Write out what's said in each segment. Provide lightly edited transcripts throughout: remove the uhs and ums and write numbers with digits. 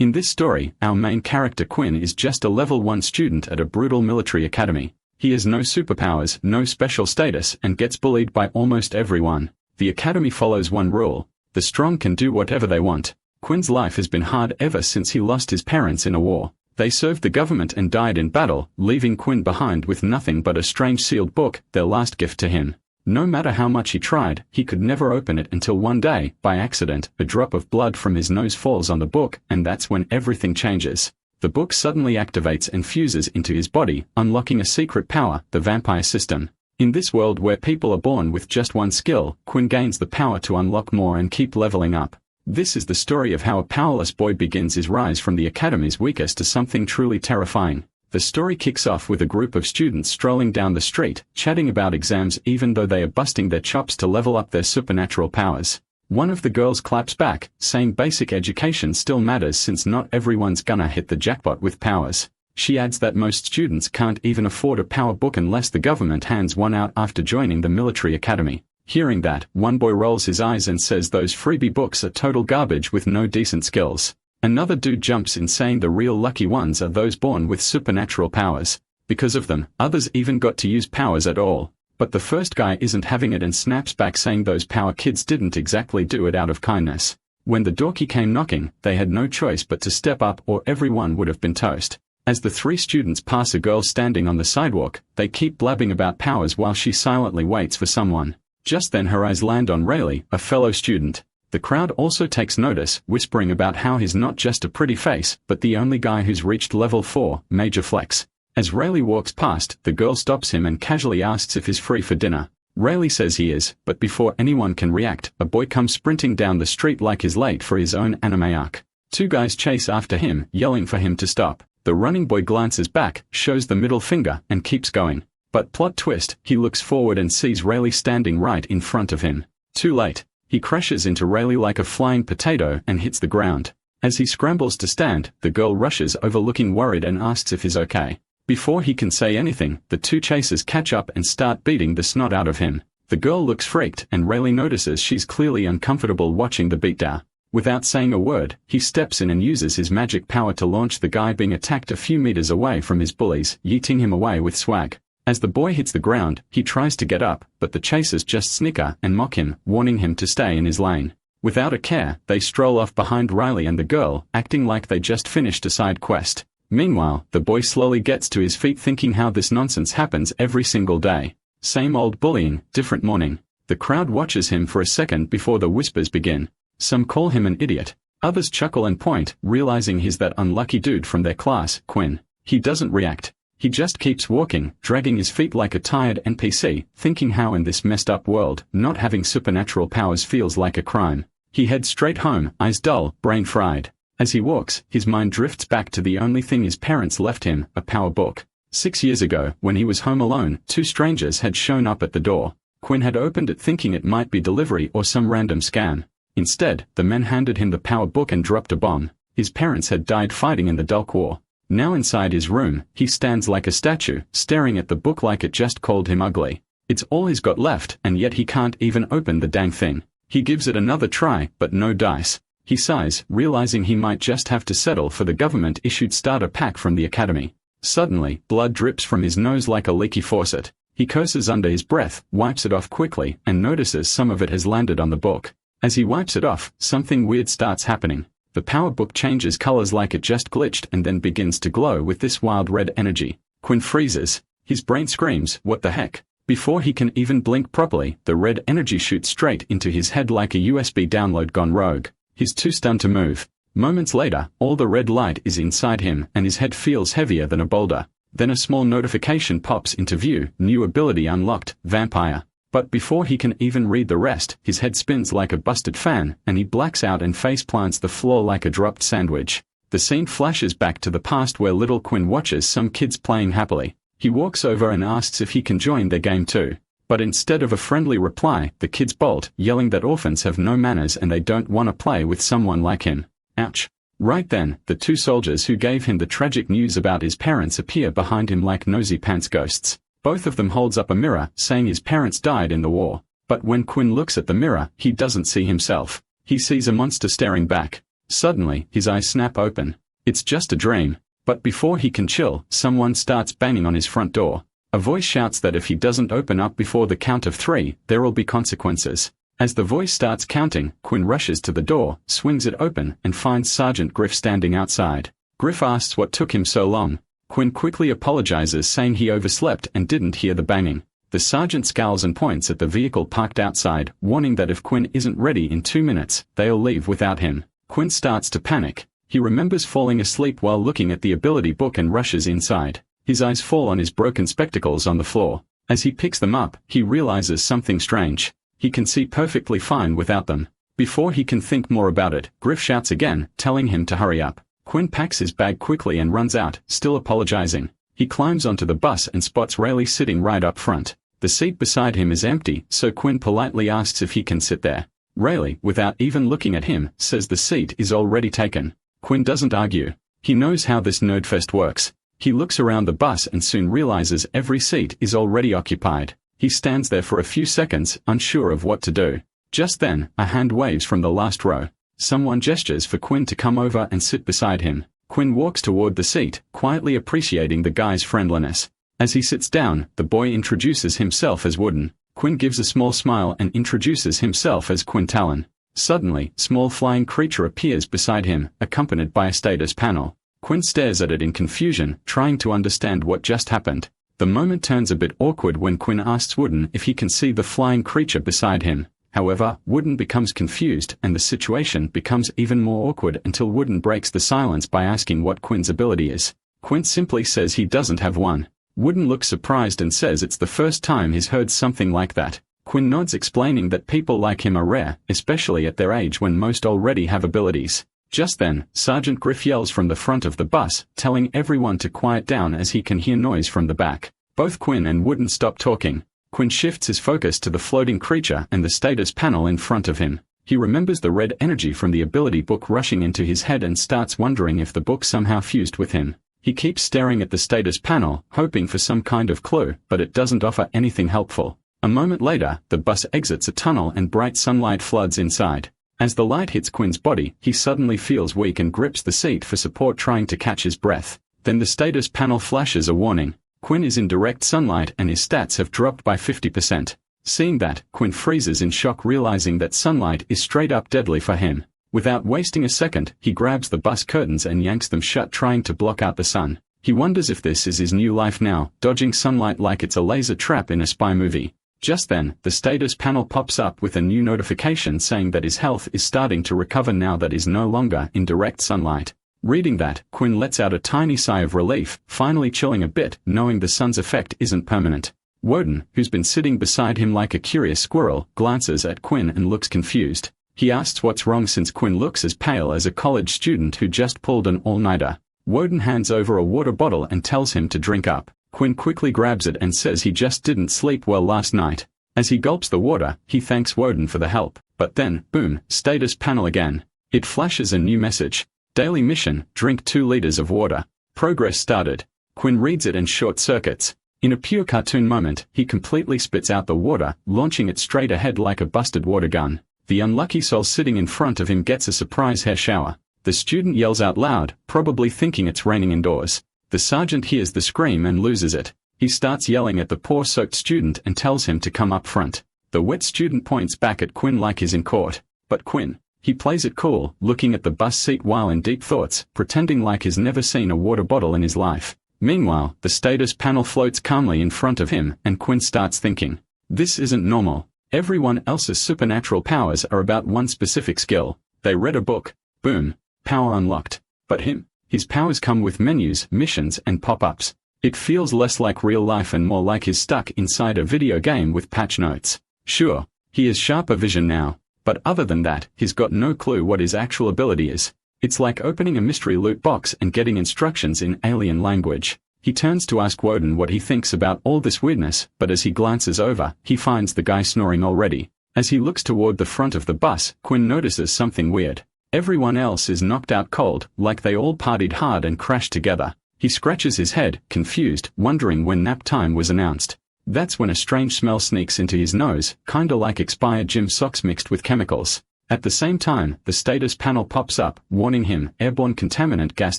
In this story, our main character Quinn is just a level 1 student at a brutal military academy. He has no superpowers, no special status, and gets bullied by almost everyone. The academy follows one rule: the strong can do whatever they want. Quinn's life has been hard ever since he lost his parents in a war. They served the government and died in battle, leaving Quinn behind with nothing but a strange sealed book, their last gift to him. No matter how much he tried, he could never open it until one day, by accident, a drop of blood from his nose falls on the book, and that's when everything changes. The book suddenly activates and fuses into his body, unlocking a secret power, the vampire system. In this world where people are born with just one skill, Quinn gains the power to unlock more and keep leveling up. This is the story of how a powerless boy begins his rise from the academy's weakest to something truly terrifying. The story kicks off with a group of students strolling down the street, chatting about exams even though they are busting their chops to level up their supernatural powers. One of the girls claps back, saying basic education still matters since not everyone's gonna hit the jackpot with powers. She adds that most students can't even afford a power book unless the government hands one out after joining the military academy. Hearing that, one boy rolls his eyes and says those freebie books are total garbage with no decent skills. Another dude jumps in saying the real lucky ones are those born with supernatural powers. Because of them, others even got to use powers at all. But the first guy isn't having it and snaps back saying those power kids didn't exactly do it out of kindness. When the dorky came knocking, they had no choice but to step up or everyone would have been toast. As the 3 students pass a girl standing on the sidewalk, they keep blabbing about powers while she silently waits for someone. Just then her eyes land on Rayleigh, a fellow student. The crowd also takes notice, whispering about how he's not just a pretty face, but the only guy who's reached level 4, major flex. As Rayleigh walks past, the girl stops him and casually asks if he's free for dinner. Rayleigh says he is, but before anyone can react, a boy comes sprinting down the street like he's late for his own anime arc. 2 guys chase after him, yelling for him to stop. The running boy glances back, shows the middle finger, and keeps going. But plot twist, he looks forward and sees Rayleigh standing right in front of him. Too late. He crashes into Rayleigh like a flying potato and hits the ground. As he scrambles to stand, the girl rushes over looking worried and asks if he's okay. Before he can say anything, the 2 chasers catch up and start beating the snot out of him. The girl looks freaked and Rayleigh notices she's clearly uncomfortable watching the beatdown. Without saying a word, he steps in and uses his magic power to launch the guy being attacked a few meters away from his bullies, yeeting him away with swag. As the boy hits the ground, he tries to get up, but the chasers just snicker and mock him, warning him to stay in his lane. Without a care, they stroll off behind Riley and the girl, acting like they just finished a side quest. Meanwhile, the boy slowly gets to his feet thinking how this nonsense happens every single day. Same old bullying, different morning. The crowd watches him for a second before the whispers begin. Some call him an idiot. Others chuckle and point, realizing he's that unlucky dude from their class, Quinn. He doesn't react. He just keeps walking, dragging his feet like a tired NPC, thinking how in this messed up world, not having supernatural powers feels like a crime. He heads straight home, eyes dull, brain fried. As he walks, his mind drifts back to the only thing his parents left him, a power book. 6 years ago, when he was home alone, 2 strangers had shown up at the door. Quinn had opened it thinking it might be delivery or some random scam. Instead, the men handed him the power book and dropped a bomb. His parents had died fighting in the Dulk War. Now inside his room, he stands like a statue, staring at the book like it just called him ugly. It's all he's got left, and yet he can't even open the dang thing. He gives it another try, but no dice. He sighs, realizing he might just have to settle for the government-issued starter pack from the academy. Suddenly, blood drips from his nose like a leaky faucet. He curses under his breath, wipes it off quickly, and notices some of it has landed on the book. As he wipes it off, something weird starts happening. The power book changes colors like it just glitched and then begins to glow with this wild red energy. Quinn freezes. His brain screams, "What the heck?" Before he can even blink properly, the red energy shoots straight into his head like a USB download gone rogue. He's too stunned to move. Moments later, all the red light is inside him and his head feels heavier than a boulder. Then a small notification pops into view, new ability unlocked, vampire. But before he can even read the rest, his head spins like a busted fan, and he blacks out and face plants the floor like a dropped sandwich. The scene flashes back to the past where little Quinn watches some kids playing happily. He walks over and asks if he can join their game too. But instead of a friendly reply, the kids bolt, yelling that orphans have no manners and they don't want to play with someone like him. Ouch. Right then, the 2 soldiers who gave him the tragic news about his parents appear behind him like nosy pants ghosts. Both of them holds up a mirror, saying his parents died in the war. But when Quinn looks at the mirror, he doesn't see himself. He sees a monster staring back. Suddenly, his eyes snap open. It's just a dream. But before he can chill, someone starts banging on his front door. A voice shouts that if he doesn't open up before the count of 3, there'll be consequences. As the voice starts counting, Quinn rushes to the door, swings it open, and finds Sergeant Griff standing outside. Griff asks what took him so long. Quinn quickly apologizes, saying he overslept and didn't hear the banging. The sergeant scowls and points at the vehicle parked outside, warning that if Quinn isn't ready in 2 minutes, they'll leave without him. Quinn starts to panic. He remembers falling asleep while looking at the ability book and rushes inside. His eyes fall on his broken spectacles on the floor. As he picks them up, he realizes something strange. He can see perfectly fine without them. Before he can think more about it, Griff shouts again, telling him to hurry up. Quinn packs his bag quickly and runs out, still apologizing. He climbs onto the bus and spots Rayleigh sitting right up front. The seat beside him is empty, so Quinn politely asks if he can sit there. Rayleigh, without even looking at him, says the seat is already taken. Quinn doesn't argue. He knows how this nerdfest works. He looks around the bus and soon realizes every seat is already occupied. He stands there for a few seconds, unsure of what to do. Just then, a hand waves from the last row. Someone gestures for Quinn to come over and sit beside him. Quinn walks toward the seat, quietly appreciating the guy's friendliness. As he sits down, the boy introduces himself as Wooden. Quinn gives a small smile and introduces himself as Quintalon. Suddenly, small flying creature appears beside him, accompanied by a status panel. Quinn stares at it in confusion, trying to understand what just happened. The moment turns a bit awkward when Quinn asks Wooden if he can see the flying creature beside him. However, Wooden becomes confused and the situation becomes even more awkward until Wooden breaks the silence by asking what Quinn's ability is. Quinn simply says he doesn't have one. Wooden looks surprised and says it's the first time he's heard something like that. Quinn nods, explaining that people like him are rare, especially at their age when most already have abilities. Just then, Sergeant Griff yells from the front of the bus, telling everyone to quiet down as he can hear noise from the back. Both Quinn and Wooden stop talking. Quinn shifts his focus to the floating creature and the status panel in front of him. He remembers the red energy from the ability book rushing into his head and starts wondering if the book somehow fused with him. He keeps staring at the status panel, hoping for some kind of clue, but it doesn't offer anything helpful. A moment later, the bus exits a tunnel and bright sunlight floods inside. As the light hits Quinn's body, he suddenly feels weak and grips the seat for support, trying to catch his breath. Then the status panel flashes a warning. Quinn is in direct sunlight and his stats have dropped by 50%. Seeing that, Quinn freezes in shock, realizing that sunlight is straight up deadly for him. Without wasting a second, he grabs the bus curtains and yanks them shut, trying to block out the sun. He wonders if this is his new life now, dodging sunlight like it's a laser trap in a spy movie. Just then, the status panel pops up with a new notification saying that his health is starting to recover now that he's no longer in direct sunlight. Reading that, Quinn lets out a tiny sigh of relief, finally chilling a bit, knowing the sun's effect isn't permanent. Woden, who's been sitting beside him like a curious squirrel, glances at Quinn and looks confused. He asks what's wrong since Quinn looks as pale as a college student who just pulled an all-nighter. Woden hands over a water bottle and tells him to drink up. Quinn quickly grabs it and says he just didn't sleep well last night. As he gulps the water, he thanks Woden for the help. But then, boom, status panel again. It flashes a new message. Daily mission, drink 2 liters of water. Progress started. Quinn reads it and short circuits. In a pure cartoon moment, he completely spits out the water, launching it straight ahead like a busted water gun. The unlucky soul sitting in front of him gets a surprise hair shower. The student yells out loud, probably thinking it's raining indoors. The sergeant hears the scream and loses it. He starts yelling at the poor soaked student and tells him to come up front. The wet student points back at Quinn like he's in court. But Quinn, he plays it cool, looking at the bus seat while in deep thoughts, pretending like he's never seen a water bottle in his life. Meanwhile, the status panel floats calmly in front of him, and Quinn starts thinking, this isn't normal. Everyone else's supernatural powers are about one specific skill. They read a book. Boom. Power unlocked. But his powers come with menus, missions, and pop-ups. It feels less like real life and more like he's stuck inside a video game with patch notes. Sure, he has sharper vision now, but other than that, he's got no clue what his actual ability is. It's like opening a mystery loot box and getting instructions in alien language. He turns to ask Woden what he thinks about all this weirdness, but as he glances over, he finds the guy snoring already. As he looks toward the front of the bus, Quinn notices something weird. Everyone else is knocked out cold, like they all partied hard and crashed together. He scratches his head, confused, wondering when nap time was announced. That's when a strange smell sneaks into his nose, kinda like expired gym socks mixed with chemicals. At the same time, the status panel pops up, warning him, airborne contaminant gas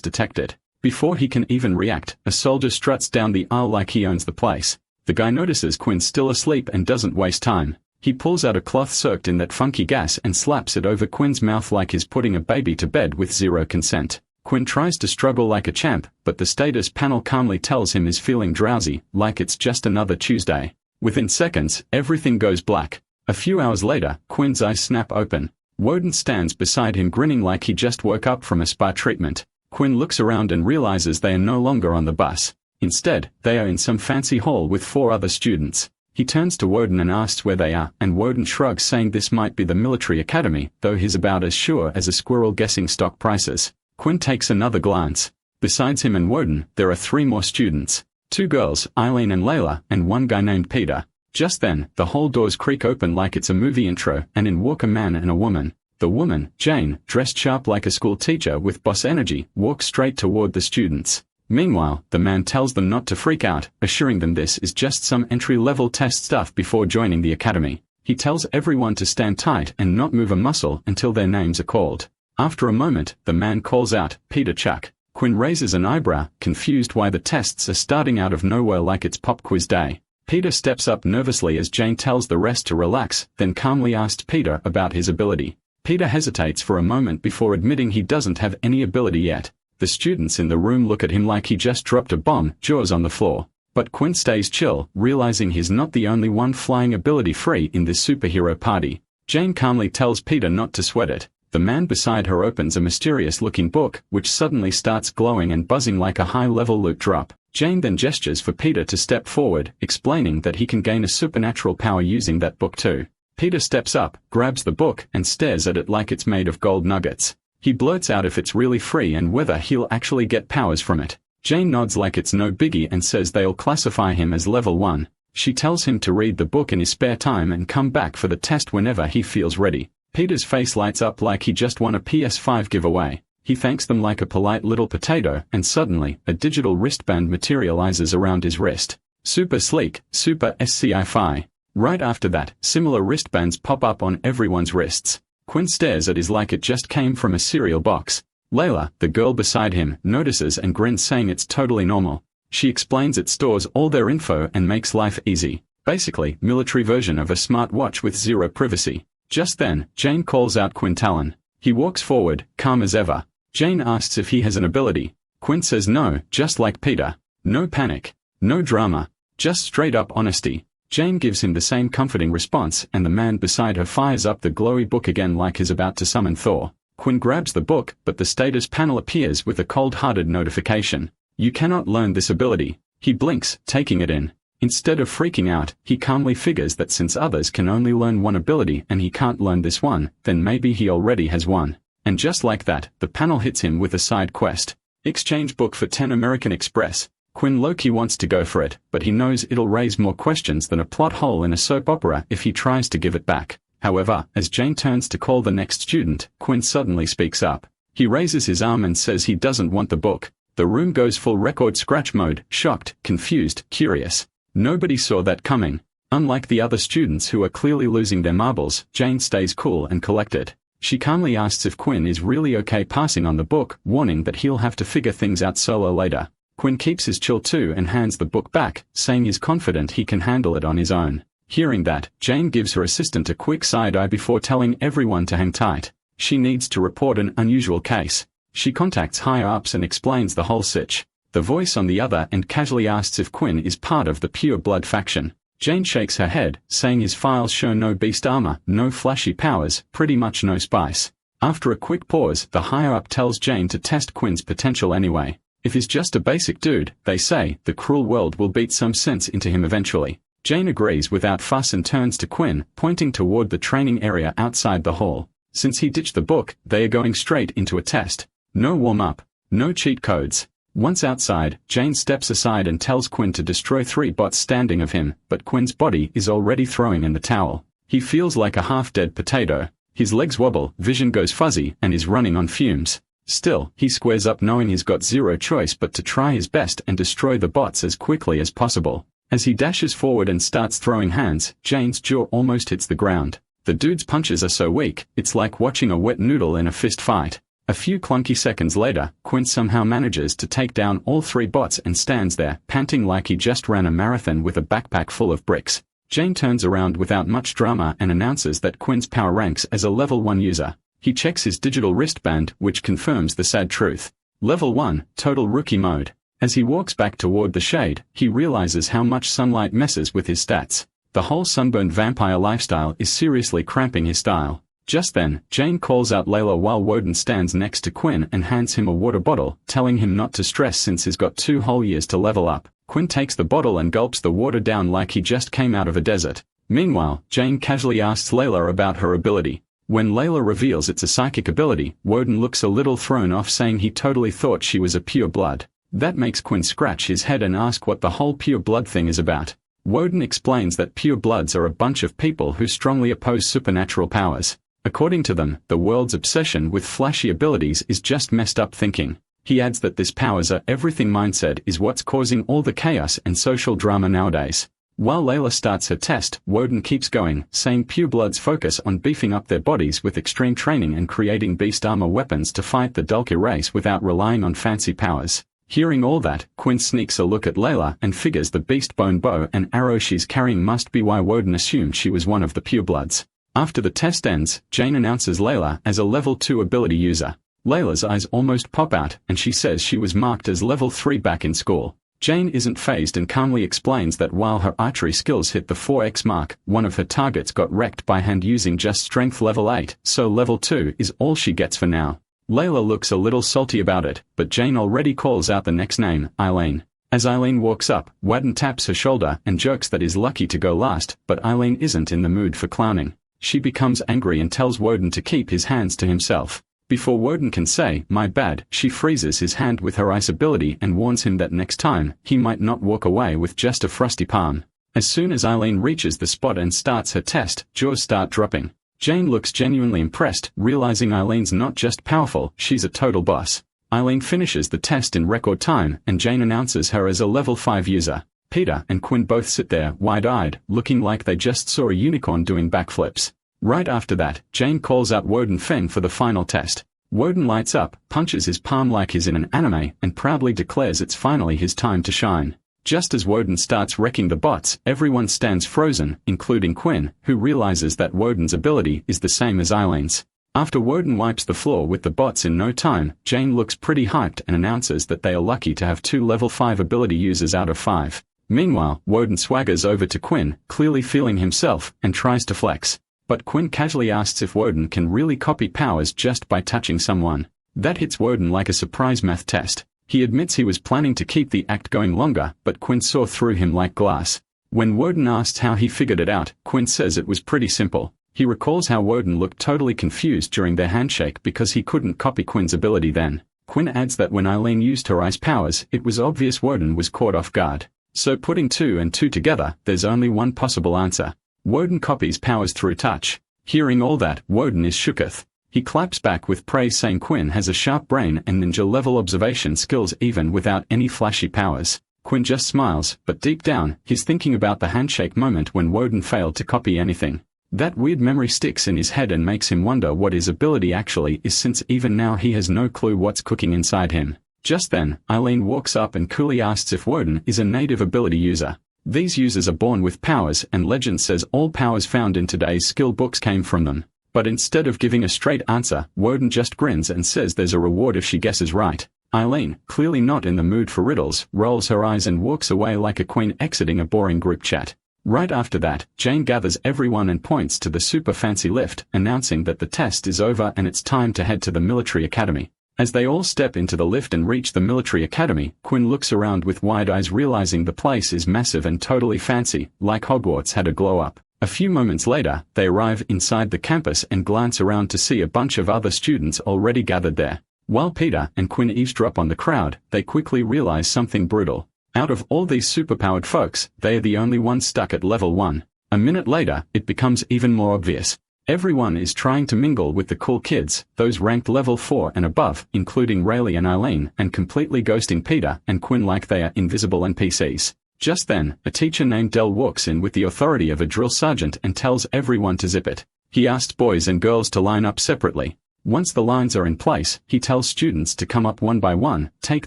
detected. Before he can even react, a soldier struts down the aisle like he owns the place. The guy notices Quinn's still asleep and doesn't waste time. He pulls out a cloth soaked in that funky gas and slaps it over Quinn's mouth like he's putting a baby to bed with zero consent. Quinn tries to struggle like a champ, but the status panel calmly tells him he's feeling drowsy, like it's just another Tuesday. Within seconds, everything goes black. A few hours later, Quinn's eyes snap open. Woden stands beside him grinning like he just woke up from a spa treatment. Quinn looks around and realizes they are no longer on the bus. Instead, they are in some fancy hall with 4 other students. He turns to Woden and asks where they are, and Woden shrugs saying this might be the military academy, though he's about as sure as a squirrel guessing stock prices. Quinn takes another glance. Besides him and Woden, there are 3 more students. 2 girls, Eileen and Layla, and 1 guy named Peter. Just then, the hall doors creak open like it's a movie intro, and in walk a man and a woman. The woman, Jane, dressed sharp like a school teacher with boss energy, walks straight toward the students. Meanwhile, the man tells them not to freak out, assuring them this is just some entry-level test stuff before joining the academy. He tells everyone to stand tight and not move a muscle until their names are called. After a moment, the man calls out, "Peter Chuck." Quinn raises an eyebrow, confused why the tests are starting out of nowhere like it's pop quiz day. Peter steps up nervously as Jane tells the rest to relax, then calmly asks Peter about his ability. Peter hesitates for a moment before admitting he doesn't have any ability yet. The students in the room look at him like he just dropped a bomb, jaws on the floor. But Quinn stays chill, realizing he's not the only one flying ability-free in this superhero party. Jane calmly tells Peter not to sweat it. The man beside her opens a mysterious-looking book, which suddenly starts glowing and buzzing like a high-level loot drop. Jane then gestures for Peter to step forward, explaining that he can gain a supernatural power using that book too. Peter steps up, grabs the book, and stares at it like it's made of gold nuggets. He blurts out if it's really free and whether he'll actually get powers from it. Jane nods like it's no biggie and says they'll classify him as level 1. She tells him to read the book in his spare time and come back for the test whenever he feels ready. Peter's face lights up like he just won a PS5 giveaway. He thanks them like a polite little potato, and suddenly, a digital wristband materializes around his wrist. Super sleek, super sci-fi. Right after that, similar wristbands pop up on everyone's wrists. Quinn stares at his like it just came from a cereal box. Layla, the girl beside him, notices and grins saying it's totally normal. She explains it stores all their info and makes life easy. Basically, military version of a smart watch with zero privacy. Just then, Jane calls out Quintalon. He walks forward, calm as ever. Jane asks if he has an ability. Quinn says no, just like Peter. No panic. No drama. Just straight up honesty. Jane gives him the same comforting response, and the man beside her fires up the glowy book again like he's about to summon Thor. Quinn grabs the book, but the status panel appears with a cold-hearted notification. You cannot learn this ability. He blinks, taking it in. Instead of freaking out, he calmly figures that since others can only learn one ability and he can't learn this one, then maybe he already has one. And just like that, the panel hits him with a side quest. Exchange book for 10 American Express. Quinn low-key wants to go for it, but he knows it'll raise more questions than a plot hole in a soap opera if he tries to give it back. However, as Jane turns to call the next student, Quinn suddenly speaks up. He raises his arm and says he doesn't want the book. The room goes full record scratch mode, shocked, confused, curious. Nobody saw that coming. Unlike the other students who are clearly losing their marbles, Jane stays cool and collected. She calmly asks if Quinn is really okay passing on the book, warning that he'll have to figure things out solo later. Quinn keeps his chill too and hands the book back, saying he's confident he can handle it on his own. Hearing that, Jane gives her assistant a quick side-eye before telling everyone to hang tight. She needs to report an unusual case. She contacts higher-ups and explains the whole sitch. The voice on the other end casually asks if Quinn is part of the Pure Blood faction. Jane shakes her head, saying his files show no beast armor, no flashy powers, pretty much no spice. After a quick pause, the higher-up tells Jane to test Quinn's potential anyway. If he's just a basic dude, they say, the cruel world will beat some sense into him eventually. Jane agrees without fuss and turns to Quinn, pointing toward the training area outside the hall. Since he ditched the book, they are going straight into a test. No warm-up. No cheat codes. Once outside, Jane steps aside and tells Quinn to destroy 3 bots standing of him, but Quinn's body is already throwing in the towel. He feels like a half-dead potato. His legs wobble, vision goes fuzzy, and is running on fumes. Still, he squares up knowing he's got zero choice but to try his best and destroy the bots as quickly as possible. As he dashes forward and starts throwing hands, Jane's jaw almost hits the ground. The dude's punches are so weak, it's like watching a wet noodle in a fist fight. A few clunky seconds later, Quinn somehow manages to take down all 3 bots and stands there, panting like he just ran a marathon with a backpack full of bricks. Jane turns around without much drama and announces that Quinn's power ranks as a level 1 user. He checks his digital wristband, which confirms the sad truth. Level 1, total rookie mode. As he walks back toward the shade, he realizes how much sunlight messes with his stats. The whole sunburned vampire lifestyle is seriously cramping his style. Just then, Jane calls out Layla while Woden stands next to Quinn and hands him a water bottle, telling him not to stress since he's got 2 whole years to level up. Quinn takes the bottle and gulps the water down like he just came out of a desert. Meanwhile, Jane casually asks Layla about her ability. When Layla reveals it's a psychic ability, Woden looks a little thrown off, saying he totally thought she was a pure blood. That makes Quinn scratch his head and ask what the whole pure blood thing is about. Woden explains that pure bloods are a bunch of people who strongly oppose supernatural powers. According to them, the world's obsession with flashy abilities is just messed up thinking. He adds that this powers are everything mindset is what's causing all the chaos and social drama nowadays. While Layla starts her test, Woden keeps going, saying purebloods focus on beefing up their bodies with extreme training and creating beast armor weapons to fight the Dulce race without relying on fancy powers. Hearing all that, Quinn sneaks a look at Layla and figures the beast bone bow and arrow she's carrying must be why Woden assumed she was one of the purebloods. After the test ends, Jane announces Layla as a level 2 ability user. Layla's eyes almost pop out, and she says she was marked as level 3 back in school. Jane isn't fazed and calmly explains that while her archery skills hit the 4x mark, one of her targets got wrecked by hand using just strength level 8, so level 2 is all she gets for now. Layla looks a little salty about it, but Jane already calls out the next name, Eileen. As Eileen walks up, Woden taps her shoulder and jokes that he's lucky to go last, but Eileen isn't in the mood for clowning. She becomes angry and tells Woden to keep his hands to himself. Before Woden can say, "My bad," she freezes his hand with her ice ability and warns him that next time, he might not walk away with just a frosty palm. As soon as Eileen reaches the spot and starts her test, jaws start dropping. Jane looks genuinely impressed, realizing Eileen's not just powerful, she's a total boss. Eileen finishes the test in record time, and Jane announces her as a level 5 user. Peter and Quinn both sit there, wide-eyed, looking like they just saw a unicorn doing backflips. Right after that, Jane calls out Woden Feng for the final test. Woden lights up, punches his palm like he's in an anime, and proudly declares it's finally his time to shine. Just as Woden starts wrecking the bots, everyone stands frozen, including Quinn, who realizes that Woden's ability is the same as Eileen's. After Woden wipes the floor with the bots in no time, Jane looks pretty hyped and announces that they are lucky to have 2 level 5 ability users out of 5. Meanwhile, Woden swaggers over to Quinn, clearly feeling himself, and tries to flex. But Quinn casually asks if Woden can really copy powers just by touching someone. That hits Woden like a surprise math test. He admits he was planning to keep the act going longer, but Quinn saw through him like glass. When Woden asks how he figured it out, Quinn says it was pretty simple. He recalls how Woden looked totally confused during their handshake because he couldn't copy Quinn's ability then. Quinn adds that when Eileen used her ice powers, it was obvious Woden was caught off guard. So putting 2 and 2 together, there's only one possible answer. Woden copies powers through touch. Hearing all that, Woden is shooketh. He claps back with praise, saying Quinn has a sharp brain and ninja-level observation skills even without any flashy powers. Quinn just smiles, but deep down, he's thinking about the handshake moment when Woden failed to copy anything. That weird memory sticks in his head and makes him wonder what his ability actually is, since even now he has no clue what's cooking inside him. Just then, Eileen walks up and coolly asks if Woden is a native ability user. These users are born with powers, and legend says all powers found in today's skill books came from them. But instead of giving a straight answer, Woden just grins and says there's a reward if she guesses right. Eileen, clearly not in the mood for riddles, rolls her eyes and walks away like a queen exiting a boring group chat. Right after that, Jane gathers everyone and points to the super fancy lift, announcing that the test is over and it's time to head to the military academy. As they all step into the lift and reach the military academy, Quinn looks around with wide eyes, realizing the place is massive and totally fancy, like Hogwarts had a glow-up. A few moments later, they arrive inside the campus and glance around to see a bunch of other students already gathered there. While Peter and Quinn eavesdrop on the crowd, they quickly realize something brutal. Out of all these superpowered folks, they are the only ones stuck at level 1. A minute later, it becomes even more obvious. Everyone is trying to mingle with the cool kids, those ranked level 4 and above, including Rayleigh and Eileen, and completely ghosting Peter and Quinn like they are invisible NPCs. Just then, a teacher named Dell walks in with the authority of a drill sergeant and tells everyone to zip it. He asked boys and girls to line up separately. Once the lines are in place, he tells students to come up one by one, take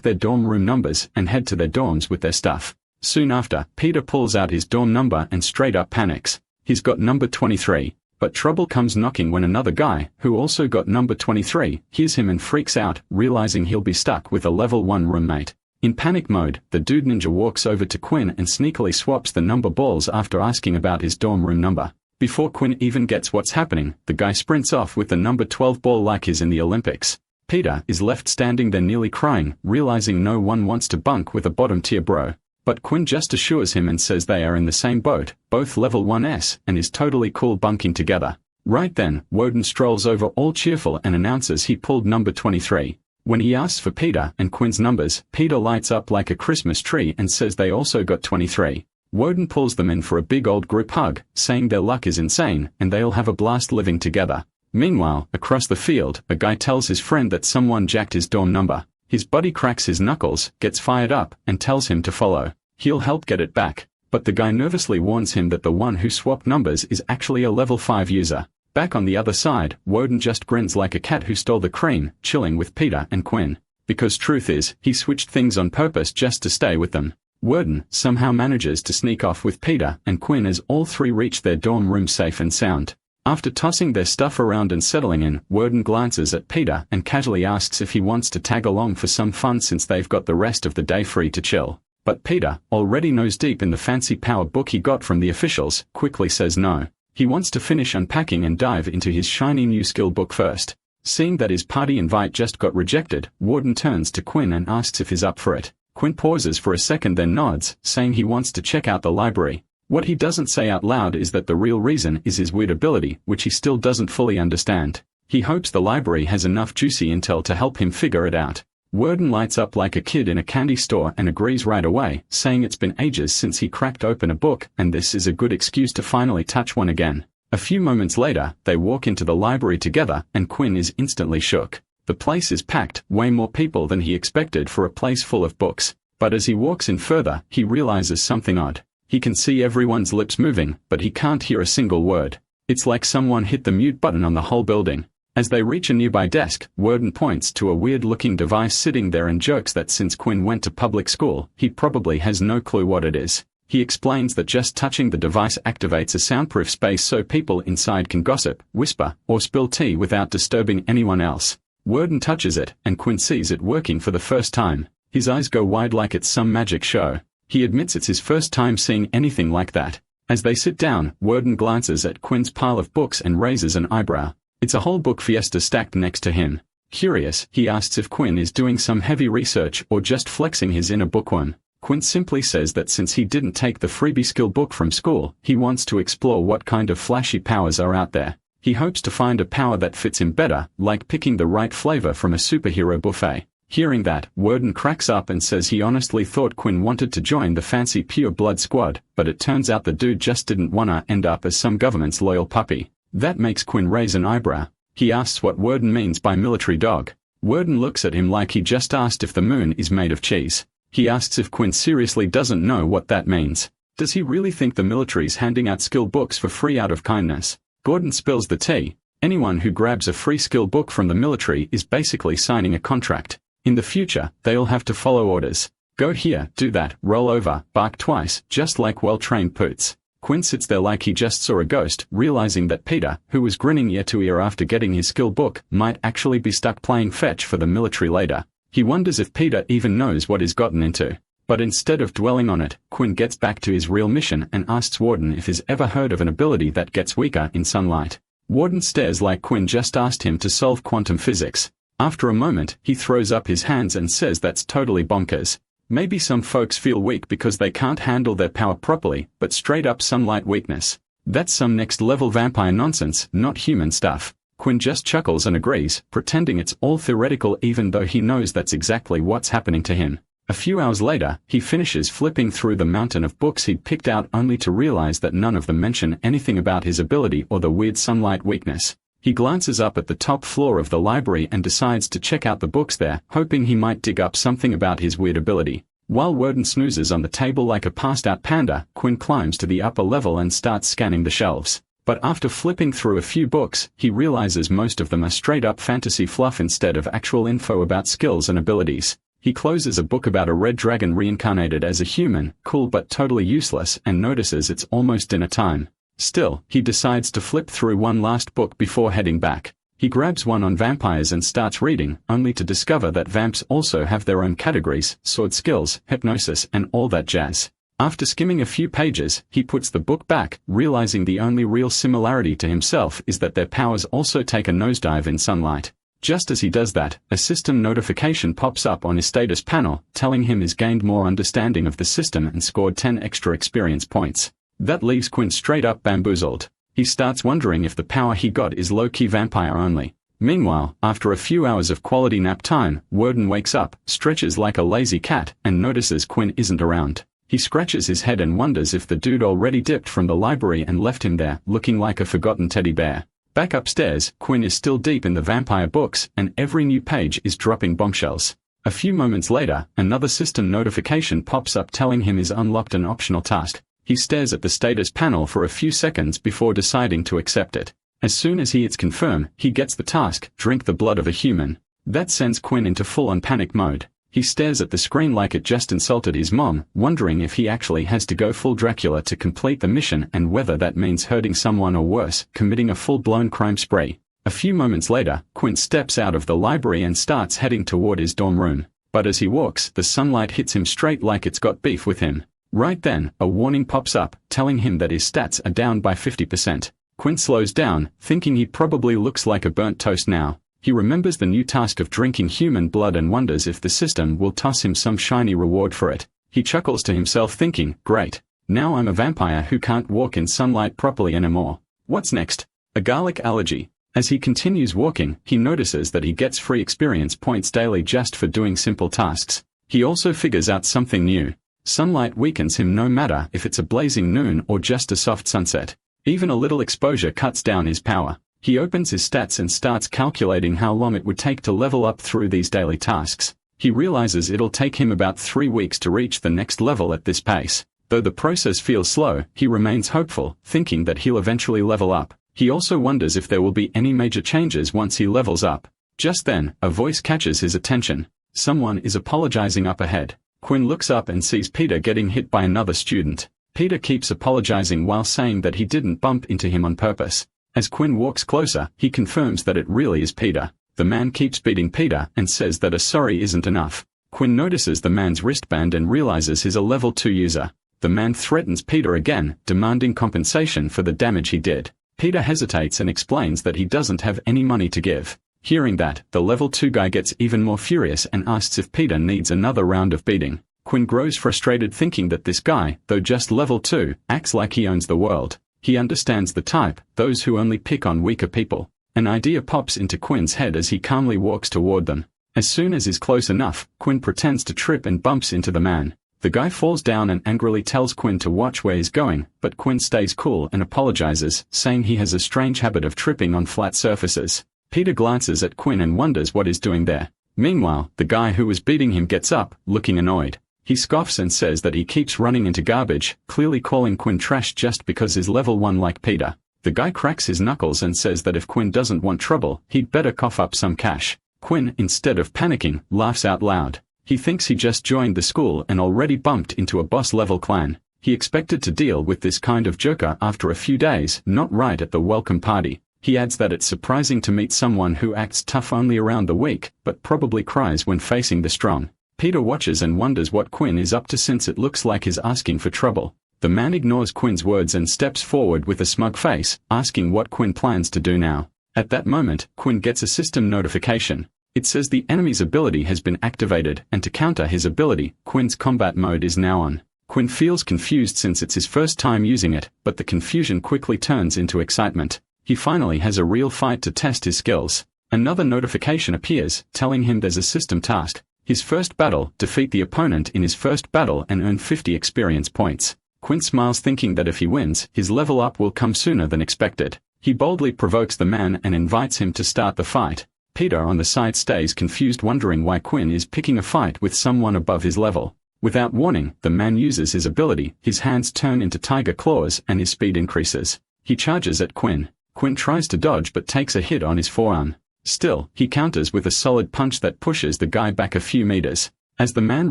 their dorm room numbers, and head to their dorms with their stuff. Soon after, Peter pulls out his dorm number and straight up panics. He's got number 23. But trouble comes knocking when another guy, who also got number 23, hears him and freaks out, realizing he'll be stuck with a level 1 roommate. In panic mode, the dude ninja walks over to Quinn and sneakily swaps the number balls after asking about his dorm room number. Before Quinn even gets what's happening, the guy sprints off with the number 12 ball like he's in the Olympics. Peter is left standing there nearly crying, realizing no one wants to bunk with a bottom-tier bro. But Quinn just assures him and says they are in the same boat, both level 1s, and is totally cool bunking together. Right then, Woden strolls over all cheerful and announces he pulled number 23. When he asks for Peter and Quinn's numbers, Peter lights up like a Christmas tree and says they also got 23. Woden pulls them in for a big old group hug, saying their luck is insane and they'll have a blast living together. Meanwhile, across the field, a guy tells his friend that someone jacked his dorm number. His buddy cracks his knuckles, gets fired up, and tells him to follow. He'll help get it back. But the guy nervously warns him that the one who swapped numbers is actually a level 5 user. Back on the other side, Woden just grins like a cat who stole the cream, chilling with Peter and Quinn. Because truth is, he switched things on purpose just to stay with them. Woden somehow manages to sneak off with Peter and Quinn as all three reach their dorm room safe and sound. After tossing their stuff around and settling in, Woden glances at Peter and casually asks if he wants to tag along for some fun since they've got the rest of the day free to chill. But Peter, already nose deep in the fancy power book he got from the officials, quickly says no. He wants to finish unpacking and dive into his shiny new skill book first. Seeing that his party invite just got rejected, Woden turns to Quinn and asks if he's up for it. Quinn pauses for a second then nods, saying he wants to check out the library. What he doesn't say out loud is that the real reason is his weird ability, which he still doesn't fully understand. He hopes the library has enough juicy intel to help him figure it out. Woden lights up like a kid in a candy store and agrees right away, saying it's been ages since he cracked open a book and this is a good excuse to finally touch one again. A few moments later, they walk into the library together and Quinn is instantly shook. The place is packed, way more people than he expected for a place full of books. But as he walks in further, he realizes something odd. He can see everyone's lips moving, but he can't hear a single word. It's like someone hit the mute button on the whole building. As they reach a nearby desk, Woden points to a weird-looking device sitting there and jokes that since Quinn went to public school, he probably has no clue what it is. He explains that just touching the device activates a soundproof space so people inside can gossip, whisper, or spill tea without disturbing anyone else. Woden touches it, and Quinn sees it working for the first time. His eyes go wide like it's some magic show. He admits it's his first time seeing anything like that. As they sit down, Woden glances at Quinn's pile of books and raises an eyebrow. It's a whole book fiesta stacked next to him. Curious, he asks if Quinn is doing some heavy research or just flexing his inner bookworm. Quinn simply says that since he didn't take the freebie skill book from school, he wants to explore what kind of flashy powers are out there. He hopes to find a power that fits him better, like picking the right flavor from a superhero buffet. Hearing that, Woden cracks up and says he honestly thought Quinn wanted to join the fancy pure blood squad, but it turns out the dude just didn't wanna end up as some government's loyal puppy. That makes Quinn raise an eyebrow. He asks what Woden means by military dog. Woden looks at him like he just asked if the moon is made of cheese. He asks if Quinn seriously doesn't know what that means. Does he really think the military's handing out skill books for free out of kindness? Gordon spills the tea. Anyone who grabs a free skill book from the military is basically signing a contract. In the future, they'll have to follow orders. Go here, do that, roll over, bark twice, just like well-trained poots. Quinn sits there like he just saw a ghost, realizing that Peter, who was grinning ear to ear after getting his skill book, might actually be stuck playing fetch for the military later. He wonders if Peter even knows what he's gotten into. But instead of dwelling on it, Quinn gets back to his real mission and asks Woden if he's ever heard of an ability that gets weaker in sunlight. Woden stares like Quinn just asked him to solve quantum physics. After a moment, he throws up his hands and says that's totally bonkers. Maybe some folks feel weak because they can't handle their power properly, but straight up sunlight weakness. That's some next level vampire nonsense, not human stuff. Quinn just chuckles and agrees, pretending it's all theoretical even though he knows that's exactly what's happening to him. A few hours later, he finishes flipping through the mountain of books he'd picked out only to realize that none of them mention anything about his ability or the weird sunlight weakness. He glances up at the top floor of the library and decides to check out the books there, hoping he might dig up something about his weird ability. While Woden snoozes on the table like a passed-out panda, Quinn climbs to the upper level and starts scanning the shelves. But after flipping through a few books, he realizes most of them are straight-up fantasy fluff instead of actual info about skills and abilities. He closes a book about a red dragon reincarnated as a human, cool but totally useless, and notices it's almost dinner time. Still, he decides to flip through one last book before heading back. He grabs one on vampires and starts reading, only to discover that vamps also have their own categories, sword skills, hypnosis, and all that jazz. After skimming a few pages, he puts the book back, realizing the only real similarity to himself is that their powers also take a nosedive in sunlight. Just as he does that, a system notification pops up on his status panel, telling him he's gained more understanding of the system and scored 10 extra experience points. That leaves Quinn straight up bamboozled. He starts wondering if the power he got is low-key vampire only. Meanwhile, after a few hours of quality nap time, Worden wakes up, stretches like a lazy cat, and notices Quinn isn't around. He scratches his head and wonders if the dude already dipped from the library and left him there, looking like a forgotten teddy bear. Back upstairs, Quinn is still deep in the vampire books, and every new page is dropping bombshells. A few moments later, another system notification pops up telling him he's unlocked an optional task. He stares at the status panel for a few seconds before deciding to accept it. As soon as he hits confirm, he gets the task, drink the blood of a human. That sends Quinn into full-on panic mode. He stares at the screen like it just insulted his mom, wondering if he actually has to go full Dracula to complete the mission and whether that means hurting someone or worse, committing a full-blown crime spree. A few moments later, Quinn steps out of the library and starts heading toward his dorm room. But as he walks, the sunlight hits him straight like it's got beef with him. Right then, a warning pops up, telling him that his stats are down by 50%. Quinn slows down, thinking he probably looks like a burnt toast now. He remembers the new task of drinking human blood and wonders if the system will toss him some shiny reward for it. He chuckles to himself thinking, great. Now I'm a vampire who can't walk in sunlight properly anymore. What's next? A garlic allergy. As he continues walking, he notices that he gets free experience points daily just for doing simple tasks. He also figures out something new. Sunlight weakens him no matter if it's a blazing noon or just a soft sunset. Even a little exposure cuts down his power. He opens his stats and starts calculating how long it would take to level up through these daily tasks. He realizes it'll take him about 3 weeks to reach the next level at this pace. Though the process feels slow, he remains hopeful, thinking that he'll eventually level up. He also wonders if there will be any major changes once he levels up. Just then, a voice catches his attention. Someone is apologizing up ahead. Quinn looks up and sees Peter getting hit by another student. Peter keeps apologizing while saying that he didn't bump into him on purpose. As Quinn walks closer, he confirms that it really is Peter. The man keeps beating Peter and says that a sorry isn't enough. Quinn notices the man's wristband and realizes he's a level 2 user. The man threatens Peter again, demanding compensation for the damage he did. Peter hesitates and explains that he doesn't have any money to give. Hearing that, the level 2 guy gets even more furious and asks if Peter needs another round of beating. Quinn grows frustrated thinking that this guy, though just level 2, acts like he owns the world. He understands the type, those who only pick on weaker people. An idea pops into Quinn's head as he calmly walks toward them. As soon as he's close enough, Quinn pretends to trip and bumps into the man. The guy falls down and angrily tells Quinn to watch where he's going, but Quinn stays cool and apologizes, saying he has a strange habit of tripping on flat surfaces. Peter glances at Quinn and wonders what he's doing there. Meanwhile, the guy who was beating him gets up, looking annoyed. He scoffs and says that he keeps running into garbage, clearly calling Quinn trash just because he's level 1 like Peter. The guy cracks his knuckles and says that if Quinn doesn't want trouble, he'd better cough up some cash. Quinn, instead of panicking, laughs out loud. He thinks he just joined the school and already bumped into a boss-level clan. He expected to deal with this kind of joker after a few days, not right at the welcome party. He adds that it's surprising to meet someone who acts tough only around the weak, but probably cries when facing the strong. Peter watches and wonders what Quinn is up to since it looks like he's asking for trouble. The man ignores Quinn's words and steps forward with a smug face, asking what Quinn plans to do now. At that moment, Quinn gets a system notification. It says the enemy's ability has been activated, and to counter his ability, Quinn's combat mode is now on. Quinn feels confused since it's his first time using it, but the confusion quickly turns into excitement. He finally has a real fight to test his skills. Another notification appears, telling him there's a system task. His first battle, defeat the opponent in his first battle and earn 50 experience points. Quinn smiles thinking that if he wins, his level up will come sooner than expected. He boldly provokes the man and invites him to start the fight. Peter on the side stays confused wondering why Quinn is picking a fight with someone above his level. Without warning, the man uses his ability, his hands turn into tiger claws and his speed increases. He charges at Quinn. Quinn tries to dodge but takes a hit on his forearm. Still, he counters with a solid punch that pushes the guy back a few meters. As the man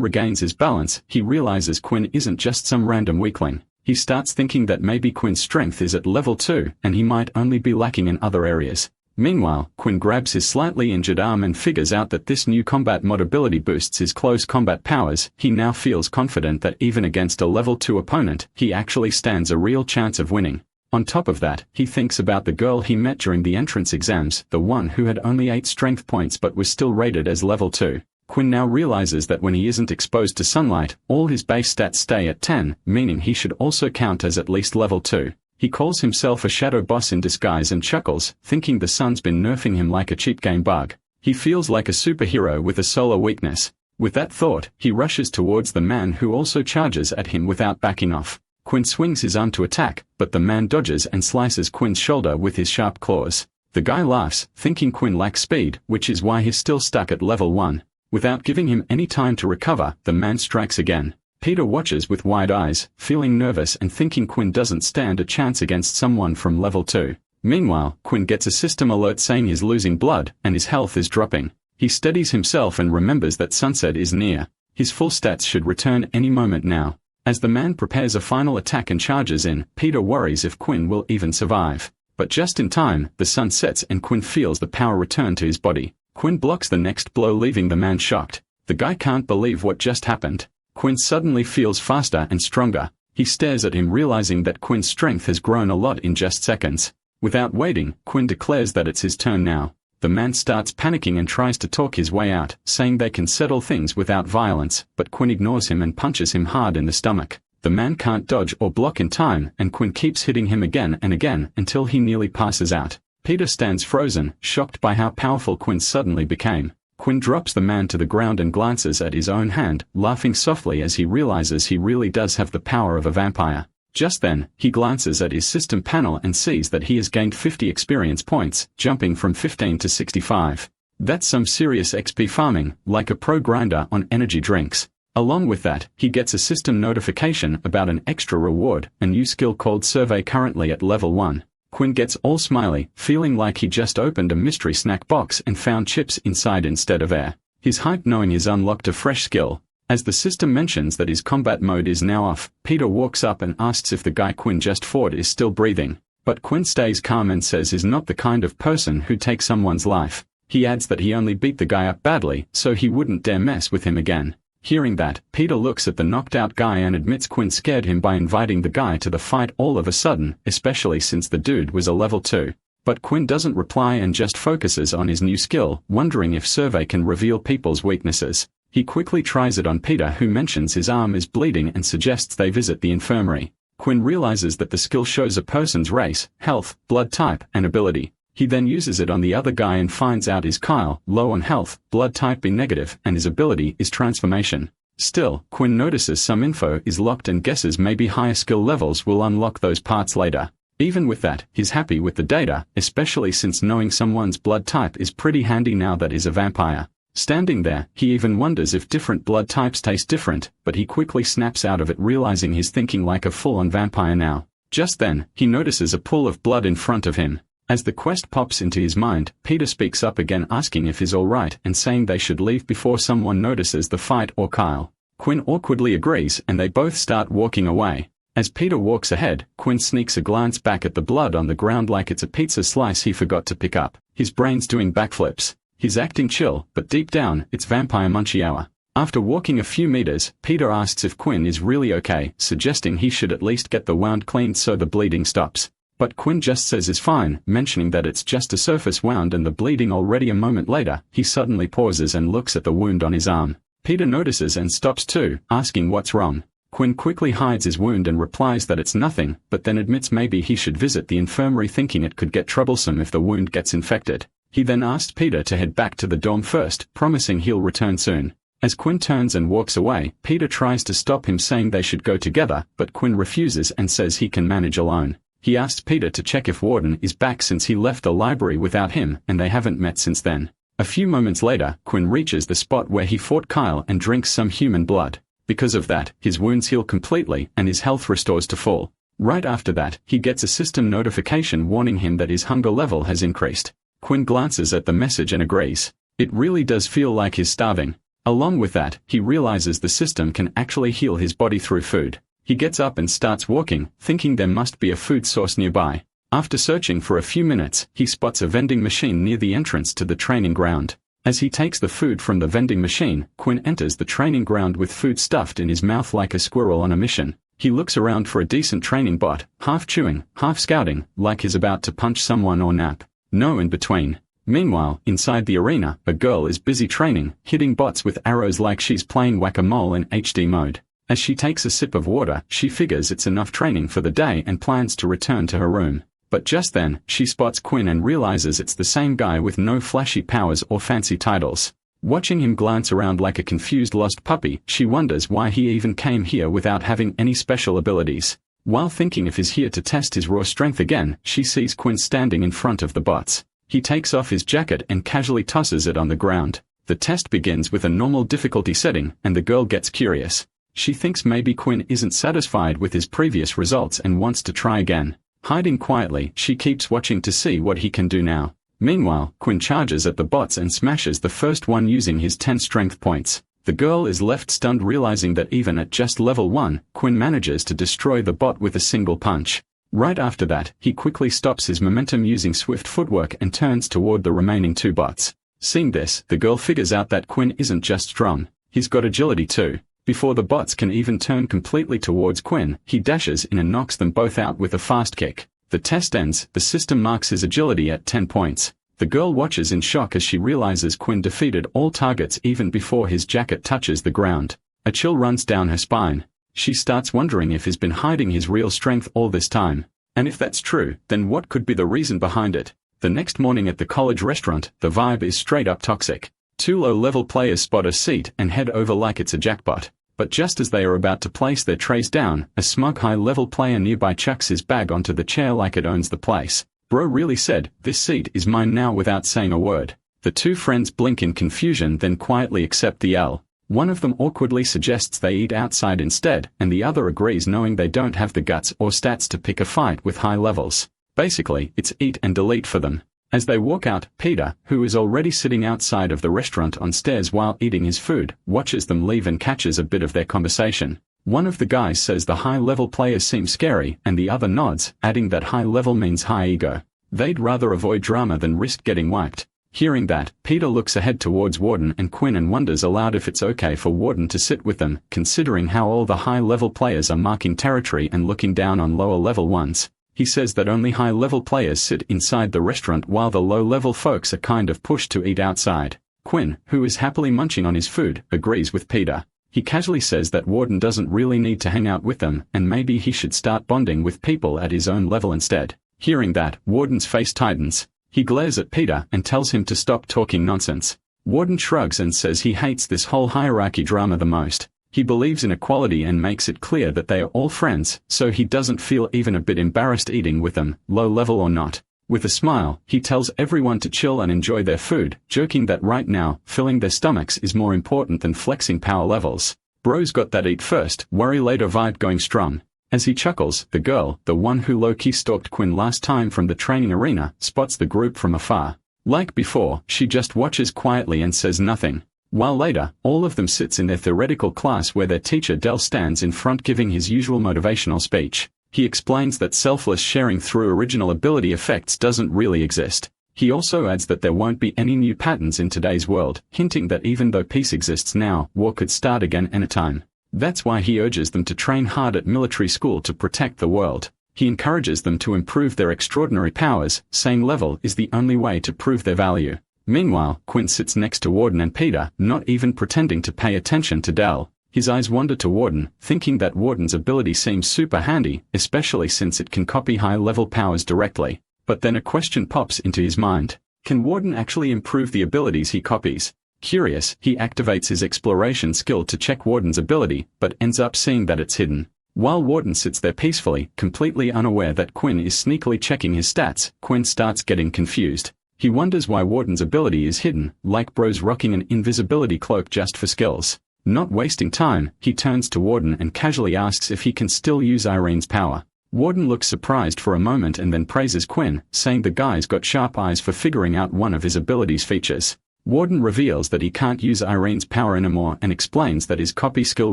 regains his balance, he realizes Quinn isn't just some random weakling. He starts thinking that maybe Quinn's strength is at level 2, and he might only be lacking in other areas. Meanwhile, Quinn grabs his slightly injured arm and figures out that this new combat mod ability boosts his close combat powers. He now feels confident that even against a level 2 opponent, he actually stands a real chance of winning. On top of that, he thinks about the girl he met during the entrance exams, the one who had only 8 strength points but was still rated as level 2. Quinn now realizes that when he isn't exposed to sunlight, all his base stats stay at 10, meaning he should also count as at least level 2. He calls himself a shadow boss in disguise and chuckles, thinking the sun's been nerfing him like a cheap game bug. He feels like a superhero with a solar weakness. With that thought, he rushes towards the man who also charges at him without backing off. Quinn swings his arm to attack, but the man dodges and slices Quinn's shoulder with his sharp claws. The guy laughs, thinking Quinn lacks speed, which is why he's still stuck at level 1. Without giving him any time to recover, the man strikes again. Peter watches with wide eyes, feeling nervous and thinking Quinn doesn't stand a chance against someone from level 2. Meanwhile, Quinn gets a system alert saying he's losing blood, and his health is dropping. He steadies himself and remembers that sunset is near. His full stats should return any moment now. As the man prepares a final attack and charges in, Peter worries if Quinn will even survive. But just in time, the sun sets and Quinn feels the power return to his body. Quinn blocks the next blow, leaving the man shocked. The guy can't believe what just happened. Quinn suddenly feels faster and stronger. He stares at him, realizing that Quinn's strength has grown a lot in just seconds. Without waiting, Quinn declares that it's his turn now. The man starts panicking and tries to talk his way out, saying they can settle things without violence, but Quinn ignores him and punches him hard in the stomach. The man can't dodge or block in time, and Quinn keeps hitting him again and again until he nearly passes out. Peter stands frozen, shocked by how powerful Quinn suddenly became. Quinn drops the man to the ground and glances at his own hand, laughing softly as he realizes he really does have the power of a vampire. Just then, he glances at his system panel and sees that he has gained 50 experience points, jumping from 15 to 65. That's some serious XP farming, like a pro grinder on energy drinks. Along with that, he gets a system notification about an extra reward, a new skill called Survey currently at level 1. Quinn gets all smiley, feeling like he just opened a mystery snack box and found chips inside instead of air. He's hyped knowing he's unlocked a fresh skill. As the system mentions that his combat mode is now off, Peter walks up and asks if the guy Quinn just fought is still breathing. But Quinn stays calm and says he's not the kind of person who takes someone's life. He adds that he only beat the guy up badly, so he wouldn't dare mess with him again. Hearing that, Peter looks at the knocked out guy and admits Quinn scared him by inviting the guy to the fight all of a sudden, especially since the dude was a level 2. But Quinn doesn't reply and just focuses on his new skill, wondering if Survey can reveal people's weaknesses. He quickly tries it on Peter, who mentions his arm is bleeding and suggests they visit the infirmary. Quinn realizes that the skill shows a person's race, health, blood type, and ability. He then uses it on the other guy and finds out is Kyle, low on health, blood type B negative, and his ability is transformation. Still, Quinn notices some info is locked and guesses maybe higher skill levels will unlock those parts later. Even with that, he's happy with the data, especially since knowing someone's blood type is pretty handy now that he's a vampire. Standing there, he even wonders if different blood types taste different, but he quickly snaps out of it, realizing he's thinking like a full-on vampire now. Just then, he notices a pool of blood in front of him. As the quest pops into his mind, Peter speaks up again, asking if he's alright and saying they should leave before someone notices the fight or Kyle. Quinn awkwardly agrees and they both start walking away. As Peter walks ahead, Quinn sneaks a glance back at the blood on the ground like it's a pizza slice he forgot to pick up. His brain's doing backflips. He's acting chill, but deep down, it's vampire munchie hour. After walking a few meters, Peter asks if Quinn is really okay, suggesting he should at least get the wound cleaned so the bleeding stops. But Quinn just says he's fine, mentioning that it's just a surface wound and the bleeding already. A moment later, he suddenly pauses and looks at the wound on his arm. Peter notices and stops too, asking what's wrong. Quinn quickly hides his wound and replies that it's nothing, but then admits maybe he should visit the infirmary, thinking it could get troublesome if the wound gets infected. He then asks Peter to head back to the dorm first, promising he'll return soon. As Quinn turns and walks away, Peter tries to stop him, saying they should go together, but Quinn refuses and says he can manage alone. He asks Peter to check if Warden is back since he left the library without him, and they haven't met since then. A few moments later, Quinn reaches the spot where he fought Kyle and drinks some human blood. Because of that, his wounds heal completely and his health restores to full. Right after that, he gets a system notification warning him that his hunger level has increased. Quinn glances at the message and agrees. It really does feel like he's starving. Along with that, he realizes the system can actually heal his body through food. He gets up and starts walking, thinking there must be a food source nearby. After searching for a few minutes, he spots a vending machine near the entrance to the training ground. As he takes the food from the vending machine, Quinn enters the training ground with food stuffed in his mouth like a squirrel on a mission. He looks around for a decent training bot, half chewing, half scouting, like he's about to punch someone or nap. No in between. Meanwhile, inside the arena, a girl is busy training, hitting bots with arrows like she's playing whack-a-mole in HD mode. As she takes a sip of water, she figures it's enough training for the day and plans to return to her room. But just then, she spots Quinn and realizes it's the same guy with no flashy powers or fancy titles. Watching him glance around like a confused lost puppy, she wonders why he even came here without having any special abilities. While thinking if he's here to test his raw strength again, she sees Quinn standing in front of the bots. He takes off his jacket and casually tosses it on the ground. The test begins with a normal difficulty setting, and the girl gets curious. She thinks maybe Quinn isn't satisfied with his previous results and wants to try again. Hiding quietly, she keeps watching to see what he can do now. Meanwhile, Quinn charges at the bots and smashes the first one using his 10 strength points. The girl is left stunned realizing that even at just level 1, Quinn manages to destroy the bot with a single punch. Right after that, he quickly stops his momentum using swift footwork and turns toward the remaining 2 bots. Seeing this, the girl figures out that Quinn isn't just strong, he's got agility too. Before the bots can even turn completely towards Quinn, he dashes in and knocks them both out with a fast kick. The test ends, the system marks his agility at 10 points. The girl watches in shock as she realizes Quinn defeated all targets even before his jacket touches the ground. A chill runs down her spine. She starts wondering if he's been hiding his real strength all this time. And if that's true, then what could be the reason behind it? The next morning at the college restaurant, the vibe is straight up toxic. 2 low-level players spot a seat and head over like it's a jackpot. But just as they are about to place their trays down, a smug high-level player nearby chucks his bag onto the chair like it owns the place. Bro really said, "This seat is mine now," without saying a word. The 2 friends blink in confusion then quietly accept the L. One of them awkwardly suggests they eat outside instead, and the other agrees knowing they don't have the guts or stats to pick a fight with high levels. Basically, it's eat and delete for them. As they walk out, Peter, who is already sitting outside of the restaurant on stairs while eating his food, watches them leave and catches a bit of their conversation. One of the guys says the high-level players seem scary, and the other nods, adding that high level means high ego. They'd rather avoid drama than risk getting wiped. Hearing that, Peter looks ahead towards Warden and Quinn and wonders aloud if it's okay for Warden to sit with them, considering how all the high-level players are marking territory and looking down on lower-level ones. He says that only high-level players sit inside the restaurant while the low-level folks are kind of pushed to eat outside. Quinn, who is happily munching on his food, agrees with Peter. He casually says that Warden doesn't really need to hang out with them, and maybe he should start bonding with people at his own level instead. Hearing that, Warden's face tightens. He glares at Peter and tells him to stop talking nonsense. Warden shrugs and says he hates this whole hierarchy drama the most. He believes in equality and makes it clear that they are all friends, so he doesn't feel even a bit embarrassed eating with them, low level or not. With a smile, he tells everyone to chill and enjoy their food, joking that right now, filling their stomachs is more important than flexing power levels. Bro's got that eat first, worry later vibe going strong. As he chuckles, the girl, the one who low-key stalked Quinn last time from the training arena, spots the group from afar. Like before, she just watches quietly and says nothing. While later, all of them sits in their theoretical class where their teacher Del stands in front giving his usual motivational speech. He explains that selfless sharing through original ability effects doesn't really exist. He also adds that there won't be any new patterns in today's world, hinting that even though peace exists now, war could start again anytime. That's why he urges them to train hard at military school to protect the world. He encourages them to improve their extraordinary powers, saying level is the only way to prove their value. Meanwhile, Quinn sits next to Warden and Peter, not even pretending to pay attention to Del. His eyes wander to Warden, thinking that Warden's ability seems super handy, especially since it can copy high-level powers directly. But then a question pops into his mind. Can Warden actually improve the abilities he copies? Curious, he activates his exploration skill to check Warden's ability, but ends up seeing that it's hidden. While Warden sits there peacefully, completely unaware that Quinn is sneakily checking his stats, Quinn starts getting confused. He wonders why Warden's ability is hidden, like Bro's rocking an invisibility cloak just for skills. Not wasting time, he turns to Warden and casually asks if he can still use Irene's power. Warden looks surprised for a moment and then praises Quinn, saying the guy's got sharp eyes for figuring out one of his abilities features. Warden reveals that he can't use Irene's power anymore and explains that his copy skill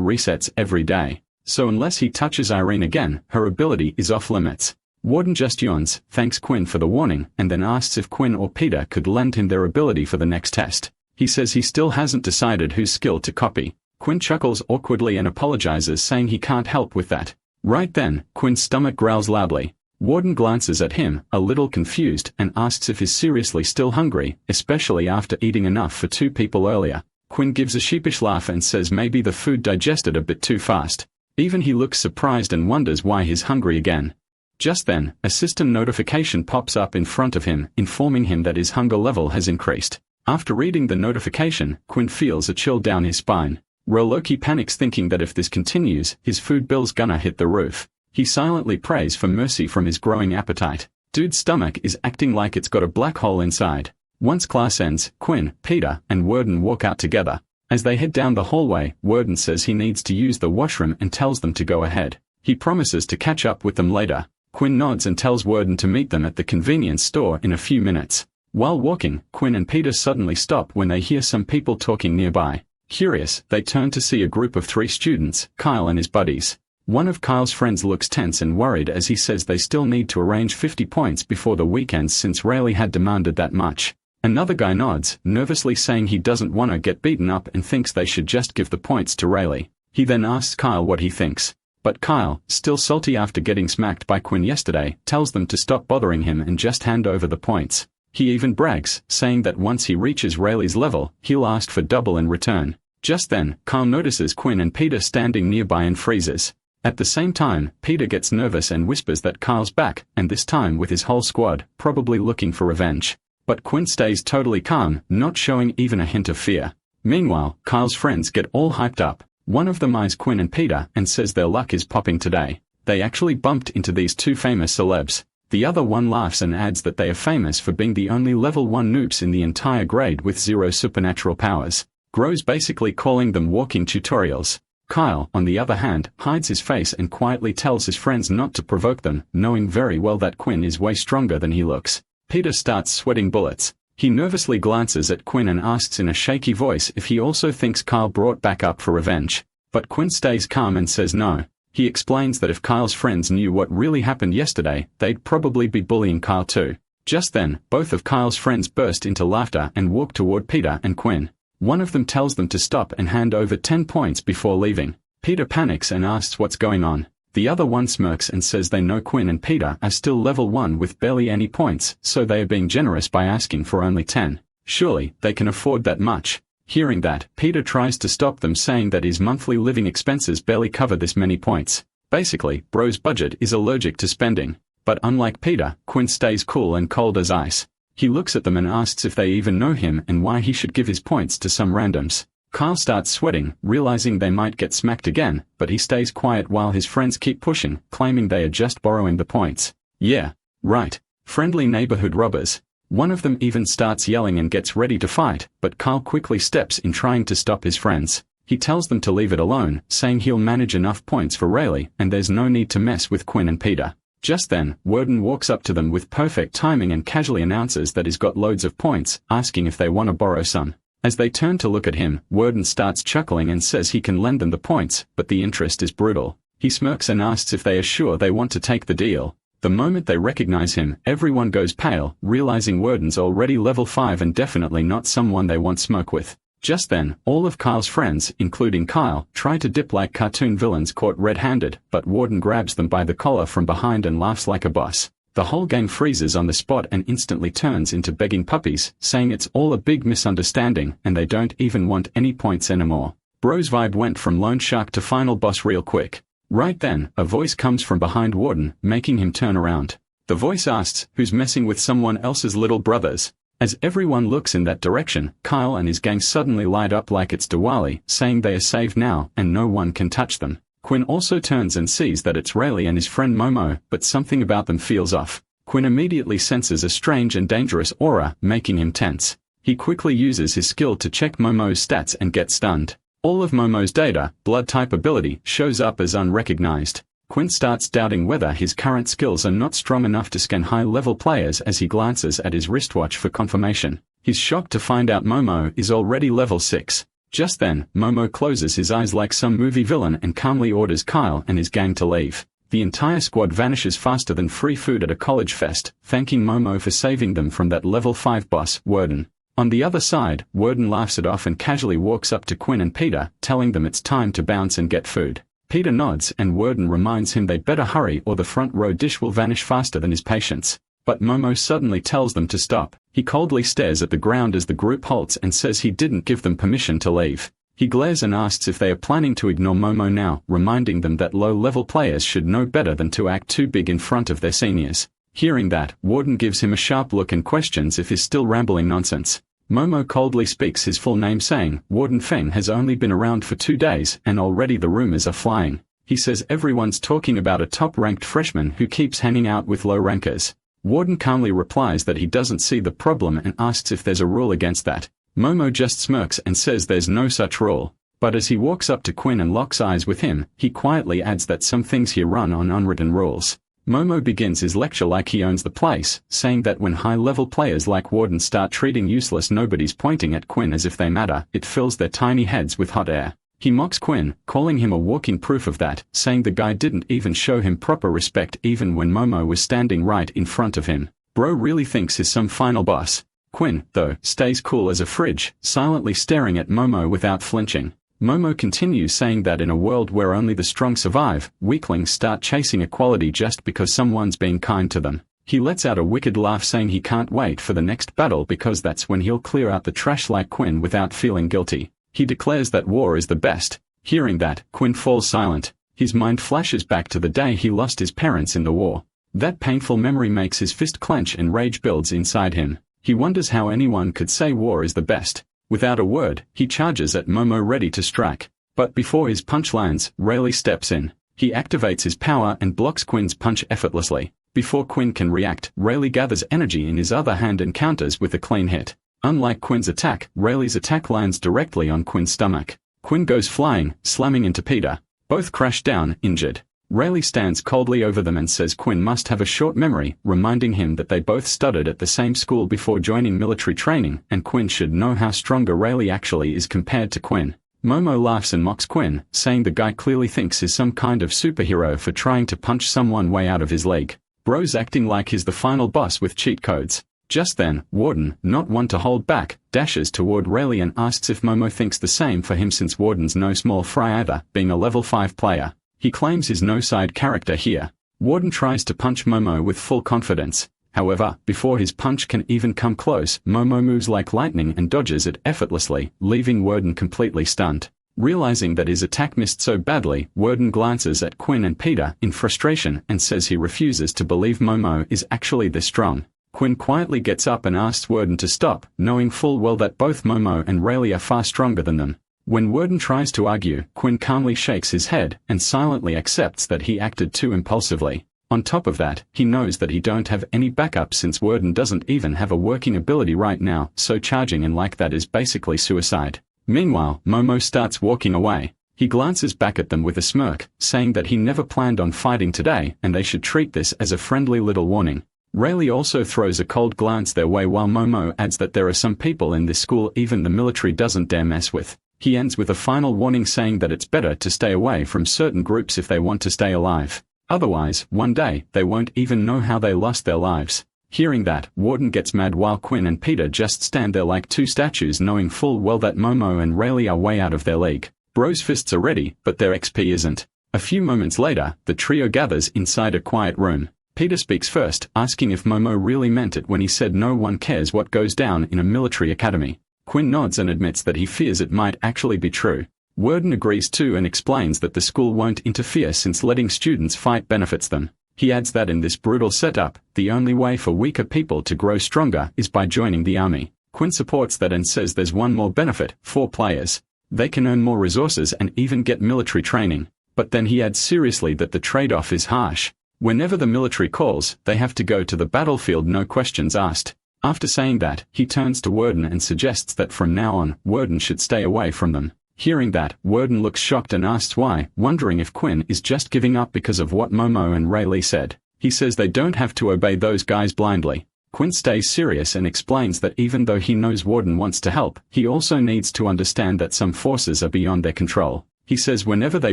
resets every day. So unless he touches Irene again, her ability is off limits. Warden just yawns, thanks Quinn for the warning, and then asks if Quinn or Peter could lend him their ability for the next test. He says he still hasn't decided whose skill to copy. Quinn chuckles awkwardly and apologizes, saying he can't help with that. Right then, Quinn's stomach growls loudly. Warden glances at him, a little confused, and asks if he's seriously still hungry, especially after eating enough for 2 people earlier. Quinn gives a sheepish laugh and says maybe the food digested a bit too fast. Even he looks surprised and wonders why he's hungry again. Just then, a system notification pops up in front of him, informing him that his hunger level has increased. After reading the notification, Quinn feels a chill down his spine. Roloki panics, thinking that if this continues, his food bill's gonna hit the roof. He silently prays for mercy from his growing appetite. Dude's stomach is acting like it's got a black hole inside. Once class ends, Quinn, Peter, and Warden walk out together. As they head down the hallway, Warden says he needs to use the washroom and tells them to go ahead. He promises to catch up with them later. Quinn nods and tells Warden to meet them at the convenience store in a few minutes. While walking, Quinn and Peter suddenly stop when they hear some people talking nearby. Curious, they turn to see a group of 3 students, Kyle and his buddies. One of Kyle's friends looks tense and worried as he says they still need to arrange 50 points before the weekend since Rayleigh had demanded that much. Another guy nods, nervously saying he doesn't want to get beaten up and thinks they should just give the points to Rayleigh. He then asks Kyle what he thinks. But Kyle, still salty after getting smacked by Quinn yesterday, tells them to stop bothering him and just hand over the points. He even brags, saying that once he reaches Rayleigh's level, he'll ask for double in return. Just then, Kyle notices Quinn and Peter standing nearby and freezes. At the same time, Peter gets nervous and whispers that Kyle's back, and this time with his whole squad, probably looking for revenge. But Quinn stays totally calm, not showing even a hint of fear. Meanwhile, Kyle's friends get all hyped up. One of them eyes Quinn and Peter and says their luck is popping today. They actually bumped into these 2 famous celebs. The other one laughs and adds that they are famous for being the only level 1 noobs in the entire grade with 0 supernatural powers. Grows basically calling them walking tutorials. Kyle, on the other hand, hides his face and quietly tells his friends not to provoke them, knowing very well that Quinn is way stronger than he looks. Peter starts sweating bullets. He nervously glances at Quinn and asks in a shaky voice if he also thinks Kyle brought back up for revenge. But Quinn stays calm and says no. He explains that if Kyle's friends knew what really happened yesterday, they'd probably be bullying Kyle too. Just then, both of Kyle's friends burst into laughter and walk toward Peter and Quinn. One of them tells them to stop and hand over 10 points before leaving. Peter panics and asks what's going on. The other one smirks and says they know Quinn and Peter are still level 1 with barely any points, so they are being generous by asking for only 10. Surely, they can afford that much. Hearing that, Peter tries to stop them, saying that his monthly living expenses barely cover this many points. Basically, bro's budget is allergic to spending. But unlike Peter, Quinn stays cool and cold as ice. He looks at them and asks if they even know him and why he should give his points to some randoms. Kyle starts sweating, realizing they might get smacked again, but he stays quiet while his friends keep pushing, claiming they are just borrowing the points. Yeah, right. Friendly neighborhood robbers. One of them even starts yelling and gets ready to fight, but Kyle quickly steps in trying to stop his friends. He tells them to leave it alone, saying he'll manage enough points for Rayleigh and there's no need to mess with Quinn and Peter. Just then, Warden walks up to them with perfect timing and casually announces that he's got loads of points, asking if they want to borrow some. As they turn to look at him, Warden starts chuckling and says he can lend them the points, but the interest is brutal. He smirks and asks if they are sure they want to take the deal. The moment they recognize him, everyone goes pale, realizing Warden's already level 5 and definitely not someone they want smoke with. Just then, all of Kyle's friends, including Kyle, try to dip like cartoon villains caught red-handed, but Warden grabs them by the collar from behind and laughs like a boss. The whole gang freezes on the spot and instantly turns into begging puppies, saying it's all a big misunderstanding and they don't even want any points anymore. Bro's vibe went from loan shark to final boss real quick. Right then, a voice comes from behind Warden, making him turn around. The voice asks, who's messing with someone else's little brothers? As everyone looks in that direction, Kyle and his gang suddenly light up like it's Diwali, saying they are saved now and no one can touch them. Quinn also turns and sees that it's Rayleigh and his friend Momo, but something about them feels off. Quinn immediately senses a strange and dangerous aura, making him tense. He quickly uses his skill to check Momo's stats and gets stunned. All of Momo's data, blood type ability, shows up as unrecognized. Quinn starts doubting whether his current skills are not strong enough to scan high-level players as he glances at his wristwatch for confirmation. He's shocked to find out Momo is already level 6. Just then, Momo closes his eyes like some movie villain and calmly orders Kyle and his gang to leave. The entire squad vanishes faster than free food at a college fest, thanking Momo for saving them from that level 5 boss, Worden. On the other side, Worden laughs it off and casually walks up to Quinn and Peter, telling them it's time to bounce and get food. Peter nods and Worden reminds him they'd better hurry or the front row dish will vanish faster than his patience. But Momo suddenly tells them to stop. He coldly stares at the ground as the group halts and says he didn't give them permission to leave. He glares and asks if they are planning to ignore Momo now, reminding them that low-level players should know better than to act too big in front of their seniors. Hearing that, Worden gives him a sharp look and questions if he's still rambling nonsense. Momo coldly speaks his full name saying, Warden Feng has only been around for 2 days and already the rumors are flying. He says everyone's talking about a top-ranked freshman who keeps hanging out with low-rankers. Warden calmly replies that he doesn't see the problem and asks if there's a rule against that. Momo just smirks and says there's no such rule. But as he walks up to Quinn and locks eyes with him, he quietly adds that some things here run on unwritten rules. Momo begins his lecture like he owns the place, saying that when high-level players like Warden start treating useless nobodies pointing at Quinn as if they matter, it fills their tiny heads with hot air. He mocks Quinn, calling him a walking proof of that, saying the guy didn't even show him proper respect even when Momo was standing right in front of him. Bro really thinks he's some final boss. Quinn, though, stays cool as a fridge, silently staring at Momo without flinching. Momo continues saying that in a world where only the strong survive, weaklings start chasing equality just because someone's being kind to them. He lets out a wicked laugh saying he can't wait for the next battle because that's when he'll clear out the trash like Quinn without feeling guilty. He declares that war is the best. Hearing that, Quinn falls silent. His mind flashes back to the day he lost his parents in the war. That painful memory makes his fist clench and rage builds inside him. He wonders how anyone could say war is the best. Without a word, he charges at Momo ready to strike. But before his punch lands, Rayleigh steps in. He activates his power and blocks Quinn's punch effortlessly. Before Quinn can react, Rayleigh gathers energy in his other hand and counters with a clean hit. Unlike Quinn's attack, Rayleigh's attack lands directly on Quinn's stomach. Quinn goes flying, slamming into Peter. Both crash down, injured. Rayleigh stands coldly over them and says Quinn must have a short memory, reminding him that they both studied at the same school before joining military training, and Quinn should know how stronger Rayleigh actually is compared to Quinn. Momo laughs and mocks Quinn, saying the guy clearly thinks he's some kind of superhero for trying to punch someone way out of his league. Bro's acting like he's the final boss with cheat codes. Just then, Warden, not one to hold back, dashes toward Rayleigh and asks if Momo thinks the same for him since Warden's no small fry either, being a level 5 player. He claims he's no side character here. Warden tries to punch Momo with full confidence. However, before his punch can even come close, Momo moves like lightning and dodges it effortlessly, leaving Warden completely stunned. Realizing that his attack missed so badly, Warden glances at Quinn and Peter in frustration and says he refuses to believe Momo is actually this strong. Quinn quietly gets up and asks Warden to stop, knowing full well that both Momo and Rayleigh are far stronger than them. When Warden tries to argue, Quinn calmly shakes his head and silently accepts that he acted too impulsively. On top of that, he knows that he don't have any backup since Warden doesn't even have a working ability right now, so charging in like that is basically suicide. Meanwhile, Momo starts walking away. He glances back at them with a smirk, saying that he never planned on fighting today and they should treat this as a friendly little warning. Rayleigh also throws a cold glance their way while Momo adds that there are some people in this school even the military doesn't dare mess with. He ends with a final warning saying that it's better to stay away from certain groups if they want to stay alive. Otherwise, one day, they won't even know how they lost their lives. Hearing that, Warden gets mad while Quinn and Peter just stand there like two statues knowing full well that Momo and Rayleigh are way out of their league. Bro's fists are ready, but their XP isn't. A few moments later, the trio gathers inside a quiet room. Peter speaks first, asking if Momo really meant it when he said no one cares what goes down in a military academy. Quinn nods and admits that he fears it might actually be true. Warden agrees too and explains that the school won't interfere since letting students fight benefits them. He adds that in this brutal setup, the only way for weaker people to grow stronger is by joining the army. Quinn supports that and says there's one more benefit for players. They can earn more resources and even get military training. But then he adds seriously that the trade-off is harsh. Whenever the military calls, they have to go to the battlefield, no questions asked. After saying that, he turns to Warden and suggests that from now on, Warden should stay away from them. Hearing that, Warden looks shocked and asks why, wondering if Quinn is just giving up because of what Momo and Rayleigh said. He says they don't have to obey those guys blindly. Quinn stays serious and explains that even though he knows Warden wants to help, he also needs to understand that some forces are beyond their control. He says whenever they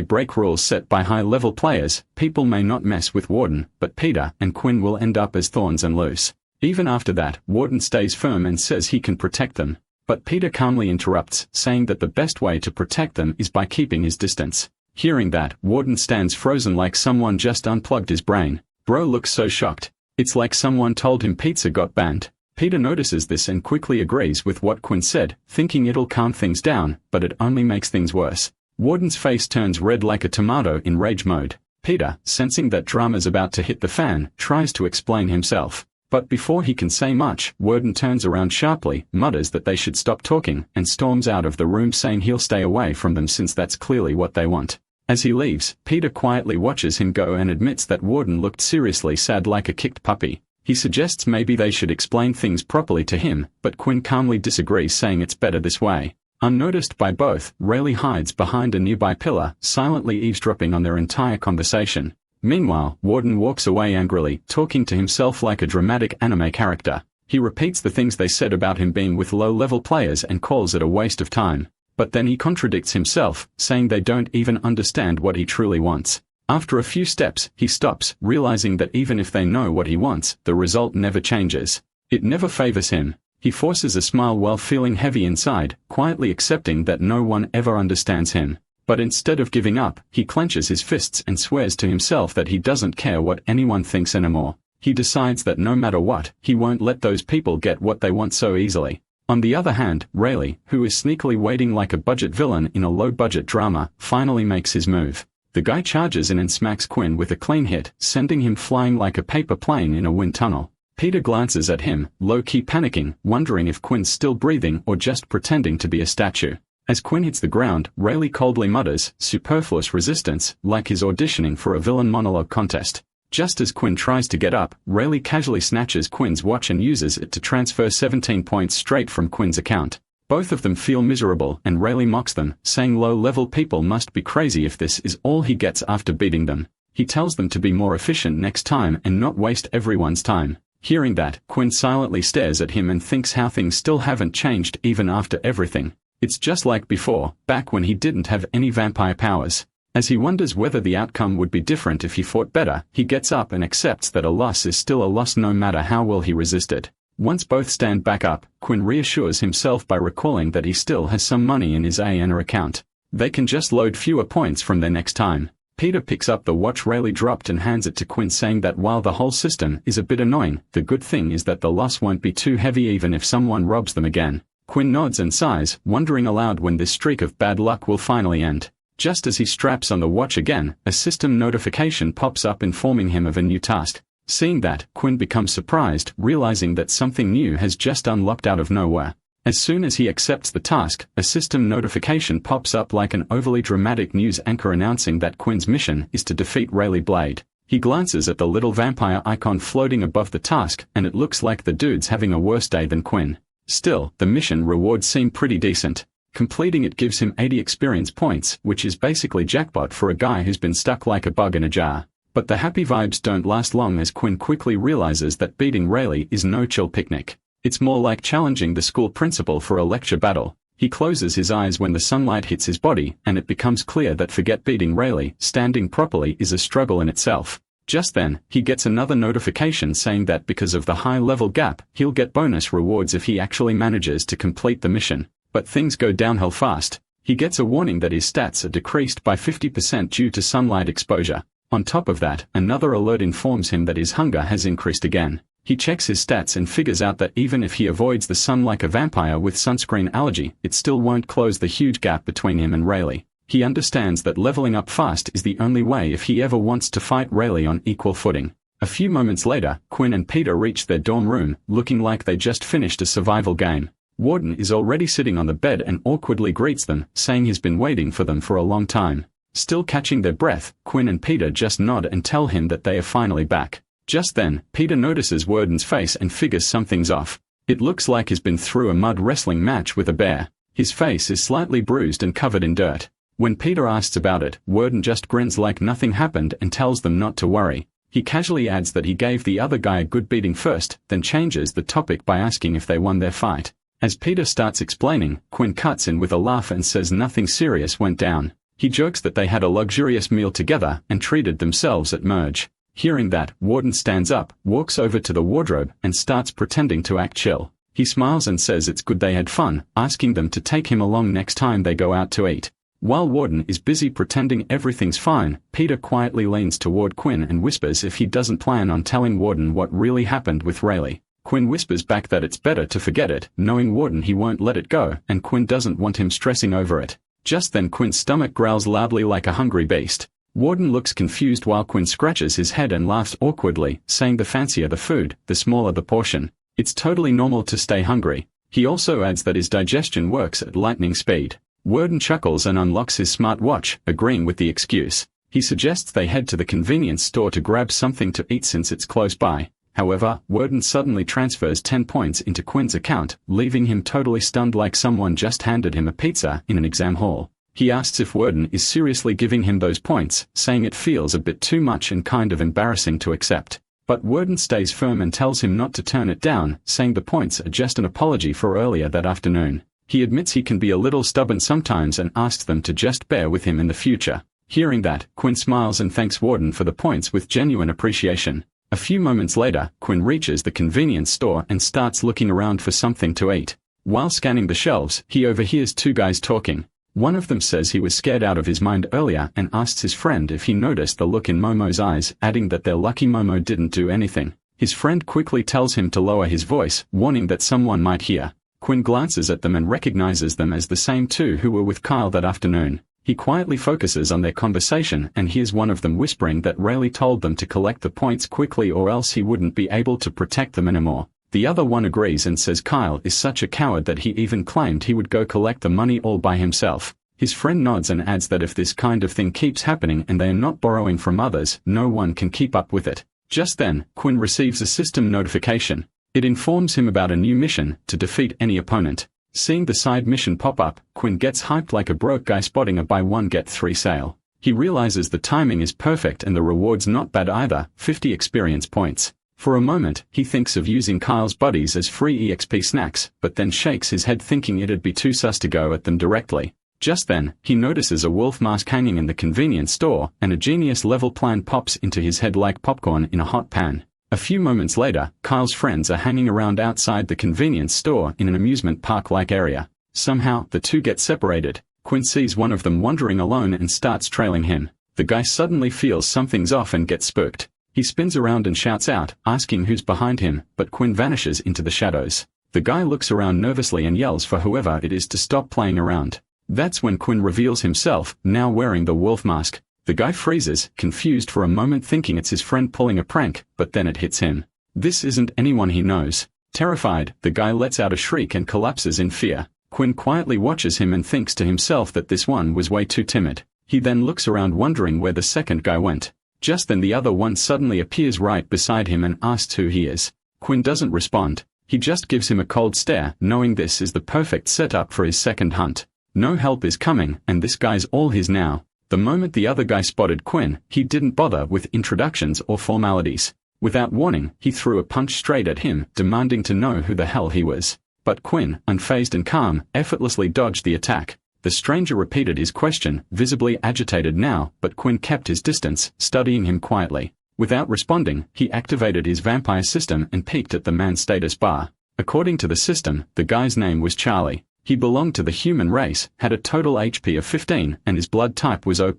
break rules set by high-level players, people may not mess with Warden, but Peter and Quinn will end up as thorns and loose. Even after that, Warden stays firm and says he can protect them. But Peter calmly interrupts, saying that the best way to protect them is by keeping his distance. Hearing that, Warden stands frozen like someone just unplugged his brain. Bro looks so shocked. It's like someone told him pizza got banned. Peter notices this and quickly agrees with what Quinn said, thinking it'll calm things down, but it only makes things worse. Warden's face turns red like a tomato in rage mode. Peter, sensing that drama's about to hit the fan, tries to explain himself. But before he can say much, Warden turns around sharply, mutters that they should stop talking, and storms out of the room saying he'll stay away from them since that's clearly what they want. As he leaves, Peter quietly watches him go and admits that Warden looked seriously sad like a kicked puppy. He suggests maybe they should explain things properly to him, but Quinn calmly disagrees, saying it's better this way. Unnoticed by both, Rayleigh hides behind a nearby pillar, silently eavesdropping on their entire conversation. Meanwhile, Warden walks away angrily, talking to himself like a dramatic anime character. He repeats the things they said about him being with low-level players and calls it a waste of time. But then he contradicts himself, saying they don't even understand what he truly wants. After a few steps, he stops, realizing that even if they know what he wants, the result never changes. It never favors him. He forces a smile while feeling heavy inside, quietly accepting that no one ever understands him. But instead of giving up, he clenches his fists and swears to himself that he doesn't care what anyone thinks anymore. He decides that no matter what, he won't let those people get what they want so easily. On the other hand, Rayleigh, who is sneakily waiting like a budget villain in a low-budget drama, finally makes his move. The guy charges in and smacks Quinn with a clean hit, sending him flying like a paper plane in a wind tunnel. Peter glances at him, low-key panicking, wondering if Quinn's still breathing or just pretending to be a statue. As Quinn hits the ground, Rayleigh coldly mutters, "Superfluous resistance," like he's auditioning for a villain monologue contest. Just as Quinn tries to get up, Rayleigh casually snatches Quinn's watch and uses it to transfer 17 points straight from Quinn's account. Both of them feel miserable, and Rayleigh mocks them, saying low-level people must be crazy if this is all he gets after beating them. He tells them to be more efficient next time and not waste everyone's time. Hearing that, Quinn silently stares at him and thinks how things still haven't changed even after everything. It's just like before, back when he didn't have any vampire powers. As he wonders whether the outcome would be different if he fought better, he gets up and accepts that a loss is still a loss no matter how well he resisted. Once both stand back up, Quinn reassures himself by recalling that he still has some money in his enro account. They can just load fewer points from there next time. Peter picks up the watch Rayleigh dropped and hands it to Quinn, saying that while the whole system is a bit annoying, the good thing is that the loss won't be too heavy even if someone robs them again. Quinn nods and sighs, wondering aloud when this streak of bad luck will finally end. Just as he straps on the watch again, a system notification pops up informing him of a new task. Seeing that, Quinn becomes surprised, realizing that something new has just unlocked out of nowhere. As soon as he accepts the task, a system notification pops up like an overly dramatic news anchor announcing that Quinn's mission is to defeat Rayleigh Blade. He glances at the little vampire icon floating above the task, and it looks like the dude's having a worse day than Quinn. Still, the mission rewards seem pretty decent. Completing it gives him 80 experience points, which is basically jackpot for a guy who's been stuck like a bug in a jar. But the happy vibes don't last long as Quinn quickly realizes that beating Rayleigh is no chill picnic. It's more like challenging the school principal for a lecture battle. He closes his eyes when the sunlight hits his body, and it becomes clear that forget beating Rayleigh, standing properly is a struggle in itself. Just then, he gets another notification saying that because of the high-level gap, he'll get bonus rewards if he actually manages to complete the mission. But things go downhill fast. He gets a warning that his stats are decreased by 50% due to sunlight exposure. On top of that, another alert informs him that his hunger has increased again. He checks his stats and figures out that even if he avoids the sun like a vampire with sunscreen allergy, it still won't close the huge gap between him and Rayleigh. He understands that leveling up fast is the only way if he ever wants to fight Rayleigh on equal footing. A few moments later, Quinn and Peter reach their dorm room, looking like they just finished a survival game. Warden is already sitting on the bed and awkwardly greets them, saying he's been waiting for them for a long time. Still catching their breath, Quinn and Peter just nod and tell him that they are finally back. Just then, Peter notices Warden's face and figures something's off. It looks like he's been through a mud wrestling match with a bear. His face is slightly bruised and covered in dirt. When Peter asks about it, Worden just grins like nothing happened and tells them not to worry. He casually adds that he gave the other guy a good beating first, then changes the topic by asking if they won their fight. As Peter starts explaining, Quinn cuts in with a laugh and says nothing serious went down. He jokes that they had a luxurious meal together and treated themselves at merge. Hearing that, Worden stands up, walks over to the wardrobe, and starts pretending to act chill. He smiles and says it's good they had fun, asking them to take him along next time they go out to eat. While Worden is busy pretending everything's fine, Peter quietly leans toward Quinn and whispers if he doesn't plan on telling Worden what really happened with Rayleigh. Quinn whispers back that it's better to forget it, knowing Worden he won't let it go, and Quinn doesn't want him stressing over it. Just then Quinn's stomach growls loudly like a hungry beast. Worden looks confused while Quinn scratches his head and laughs awkwardly, saying the fancier the food, the smaller the portion. It's totally normal to stay hungry. He also adds that his digestion works at lightning speed. Worden chuckles and unlocks his smartwatch, agreeing with the excuse. He suggests they head to the convenience store to grab something to eat since it's close by. However, Worden suddenly transfers 10 points into Quinn's account, leaving him totally stunned like someone just handed him a pizza in an exam hall. He asks if Worden is seriously giving him those points, saying it feels a bit too much and kind of embarrassing to accept. But Worden stays firm and tells him not to turn it down, saying the points are just an apology for earlier that afternoon. He admits he can be a little stubborn sometimes and asks them to just bear with him in the future. Hearing that, Quinn smiles and thanks Worden for the points with genuine appreciation. A few moments later, Quinn reaches the convenience store and starts looking around for something to eat. While scanning the shelves, he overhears two guys talking. One of them says he was scared out of his mind earlier and asks his friend if he noticed the look in Momo's eyes, adding that they're lucky Momo didn't do anything. His friend quickly tells him to lower his voice, warning that someone might hear. Quinn glances at them and recognizes them as the same two who were with Kyle that afternoon. He quietly focuses on their conversation and hears one of them whispering that Rayleigh told them to collect the points quickly or else he wouldn't be able to protect them anymore. The other one agrees and says Kyle is such a coward that he even claimed he would go collect the money all by himself. His friend nods and adds that if this kind of thing keeps happening and they are not borrowing from others, no one can keep up with it. Just then, Quinn receives a system notification. It informs him about a new mission, to defeat any opponent. Seeing the side mission pop up, Quinn gets hyped like a broke guy spotting a buy one get 3 sale. He realizes the timing is perfect and the reward's not bad either, 50 experience points. For a moment, he thinks of using Kyle's buddies as free EXP snacks, but then shakes his head thinking it'd be too sus to go at them directly. Just then, he notices a wolf mask hanging in the convenience store, and a genius-level plan pops into his head like popcorn in a hot pan. A few moments later, Kyle's friends are hanging around outside the convenience store in an amusement park-like area. Somehow, the two get separated. Quinn sees one of them wandering alone and starts trailing him. The guy suddenly feels something's off and gets spooked. He spins around and shouts out, asking who's behind him, but Quinn vanishes into the shadows. The guy looks around nervously and yells for whoever it is to stop playing around. That's when Quinn reveals himself, now wearing the wolf mask. The guy freezes, confused for a moment thinking it's his friend pulling a prank, but then it hits him. This isn't anyone he knows. Terrified, the guy lets out a shriek and collapses in fear. Quinn quietly watches him and thinks to himself that this one was way too timid. He then looks around wondering where the second guy went. Just then the other one suddenly appears right beside him and asks who he is. Quinn doesn't respond. He just gives him a cold stare, knowing this is the perfect setup for his second hunt. No help is coming, and this guy's all his now. The moment the other guy spotted Quinn, he didn't bother with introductions or formalities. Without warning, he threw a punch straight at him, demanding to know who the hell he was. But Quinn, unfazed and calm, effortlessly dodged the attack. The stranger repeated his question, visibly agitated now, but Quinn kept his distance, studying him quietly. Without responding, he activated his vampire system and peeked at the man's status bar. According to the system, the guy's name was Charlie. He belonged to the human race, had a total HP of 15, and his blood type was O+.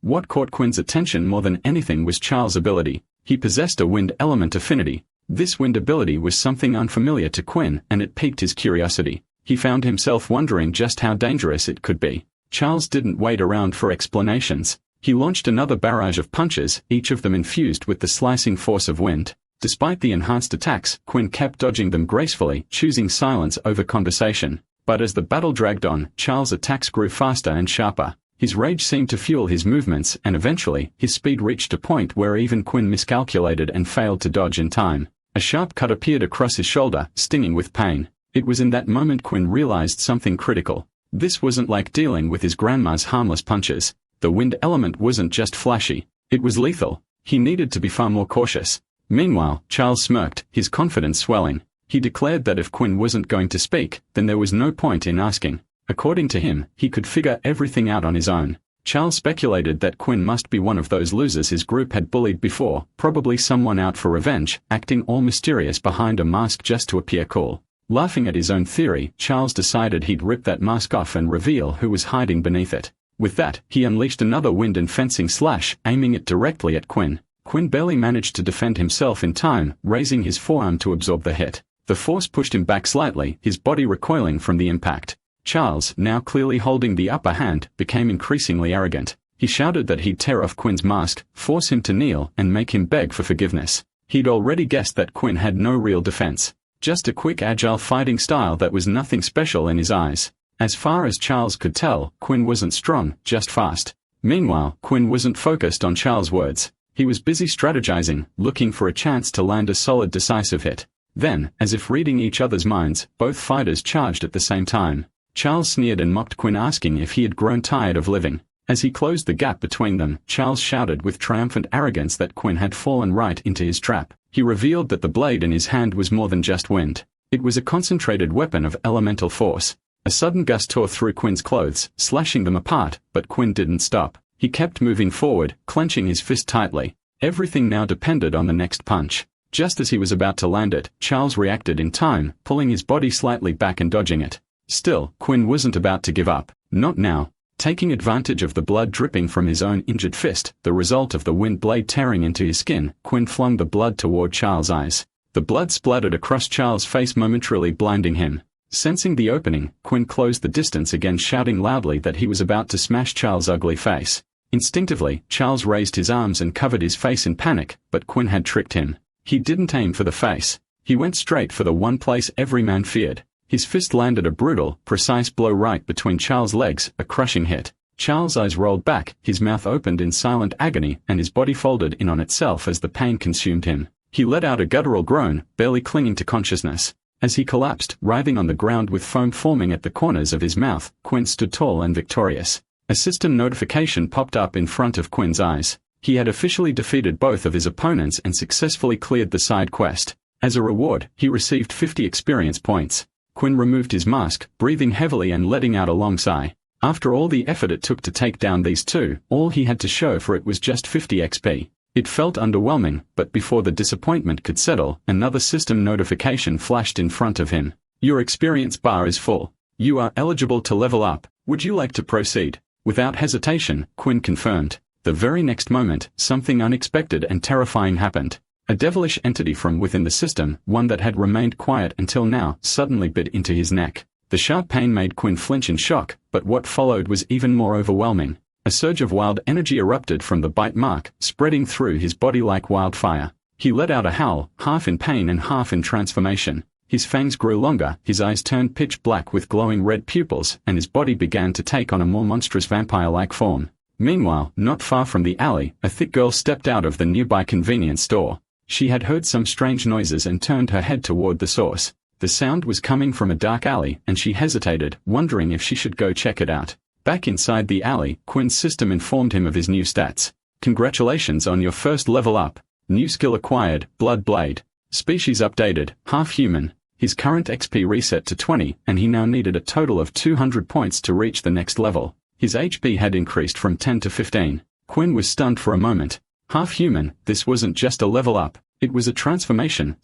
What caught Quinn's attention more than anything was Charles' ability. He possessed a wind element affinity. This wind ability was something unfamiliar to Quinn, and it piqued his curiosity. He found himself wondering just how dangerous it could be. Charles didn't wait around for explanations. He launched another barrage of punches, each of them infused with the slicing force of wind. Despite the enhanced attacks, Quinn kept dodging them gracefully, choosing silence over conversation. But as the battle dragged on, Charles' attacks grew faster and sharper. His rage seemed to fuel his movements, and eventually, his speed reached a point where even Quinn miscalculated and failed to dodge in time. A sharp cut appeared across his shoulder, stinging with pain. It was in that moment Quinn realized something critical. This wasn't like dealing with his grandma's harmless punches. The wind element wasn't just flashy, it was lethal. He needed to be far more cautious. Meanwhile, Charles smirked, his confidence swelling. He declared that if Quinn wasn't going to speak, then there was no point in asking. According to him, he could figure everything out on his own. Charles speculated that Quinn must be one of those losers his group had bullied before, probably someone out for revenge, acting all mysterious behind a mask just to appear cool. Laughing at his own theory, Charles decided he'd rip that mask off and reveal who was hiding beneath it. With that, he unleashed another wind and fencing slash, aiming it directly at Quinn. Quinn barely managed to defend himself in time, raising his forearm to absorb the hit. The force pushed him back slightly, his body recoiling from the impact. Charles, now clearly holding the upper hand, became increasingly arrogant. He shouted that he'd tear off Quinn's mask, force him to kneel, and make him beg for forgiveness. He'd already guessed that Quinn had no real defense. Just a quick agile fighting style that was nothing special in his eyes. As far as Charles could tell, Quinn wasn't strong, just fast. Meanwhile, Quinn wasn't focused on Charles' words. He was busy strategizing, looking for a chance to land a solid decisive hit. Then, as if reading each other's minds, both fighters charged at the same time. Charles sneered and mocked Quinn, asking if he had grown tired of living. As he closed the gap between them, Charles shouted with triumphant arrogance that Quinn had fallen right into his trap. He revealed that the blade in his hand was more than just wind. It was a concentrated weapon of elemental force. A sudden gust tore through Quinn's clothes, slashing them apart, but Quinn didn't stop. He kept moving forward, clenching his fist tightly. Everything now depended on the next punch. Just as he was about to land it, Charles reacted in time, pulling his body slightly back and dodging it. Still, Quinn wasn't about to give up. Not now. Taking advantage of the blood dripping from his own injured fist, the result of the wind blade tearing into his skin, Quinn flung the blood toward Charles' eyes. The blood splattered across Charles' face, momentarily blinding him. Sensing the opening, Quinn closed the distance again, shouting loudly that he was about to smash Charles' ugly face. Instinctively, Charles raised his arms and covered his face in panic, but Quinn had tricked him. He didn't aim for the face. He went straight for the one place every man feared. His fist landed a brutal, precise blow right between Charles' legs, a crushing hit. Charles' eyes rolled back, his mouth opened in silent agony, and his body folded in on itself as the pain consumed him. He let out a guttural groan, barely clinging to consciousness. As he collapsed, writhing on the ground with foam forming at the corners of his mouth, Quinn stood tall and victorious. A system notification popped up in front of Quinn's eyes. He had officially defeated both of his opponents and successfully cleared the side quest. As a reward, he received 50 experience points. Quinn removed his mask, breathing heavily and letting out a long sigh. After all the effort it took to take down these two, all he had to show for it was just 50 XP. It felt underwhelming, but before the disappointment could settle, another system notification flashed in front of him. Your experience bar is full. You are eligible to level up. Would you like to proceed? Without hesitation, Quinn confirmed. The very next moment, something unexpected and terrifying happened. A devilish entity from within the system, one that had remained quiet until now, suddenly bit into his neck. The sharp pain made Quinn flinch in shock, but what followed was even more overwhelming. A surge of wild energy erupted from the bite mark, spreading through his body like wildfire. He let out a howl, half in pain and half in transformation. His fangs grew longer, his eyes turned pitch black with glowing red pupils, and his body began to take on a more monstrous vampire-like form. Meanwhile, not far from the alley, a thick girl stepped out of the nearby convenience store. She had heard some strange noises and turned her head toward the source. The sound was coming from a dark alley, and she hesitated, wondering if she should go check it out. Back inside the alley, Quinn's system informed him of his new stats. Congratulations on your first level up. New skill acquired, Blood Blade. Species updated, half human. His current XP reset to 20, and he now needed a total of 200 points to reach the next level. His HP had increased from 10 to 15. Quinn was stunned for a moment. Half human, this wasn't just a level up, it was a transformation.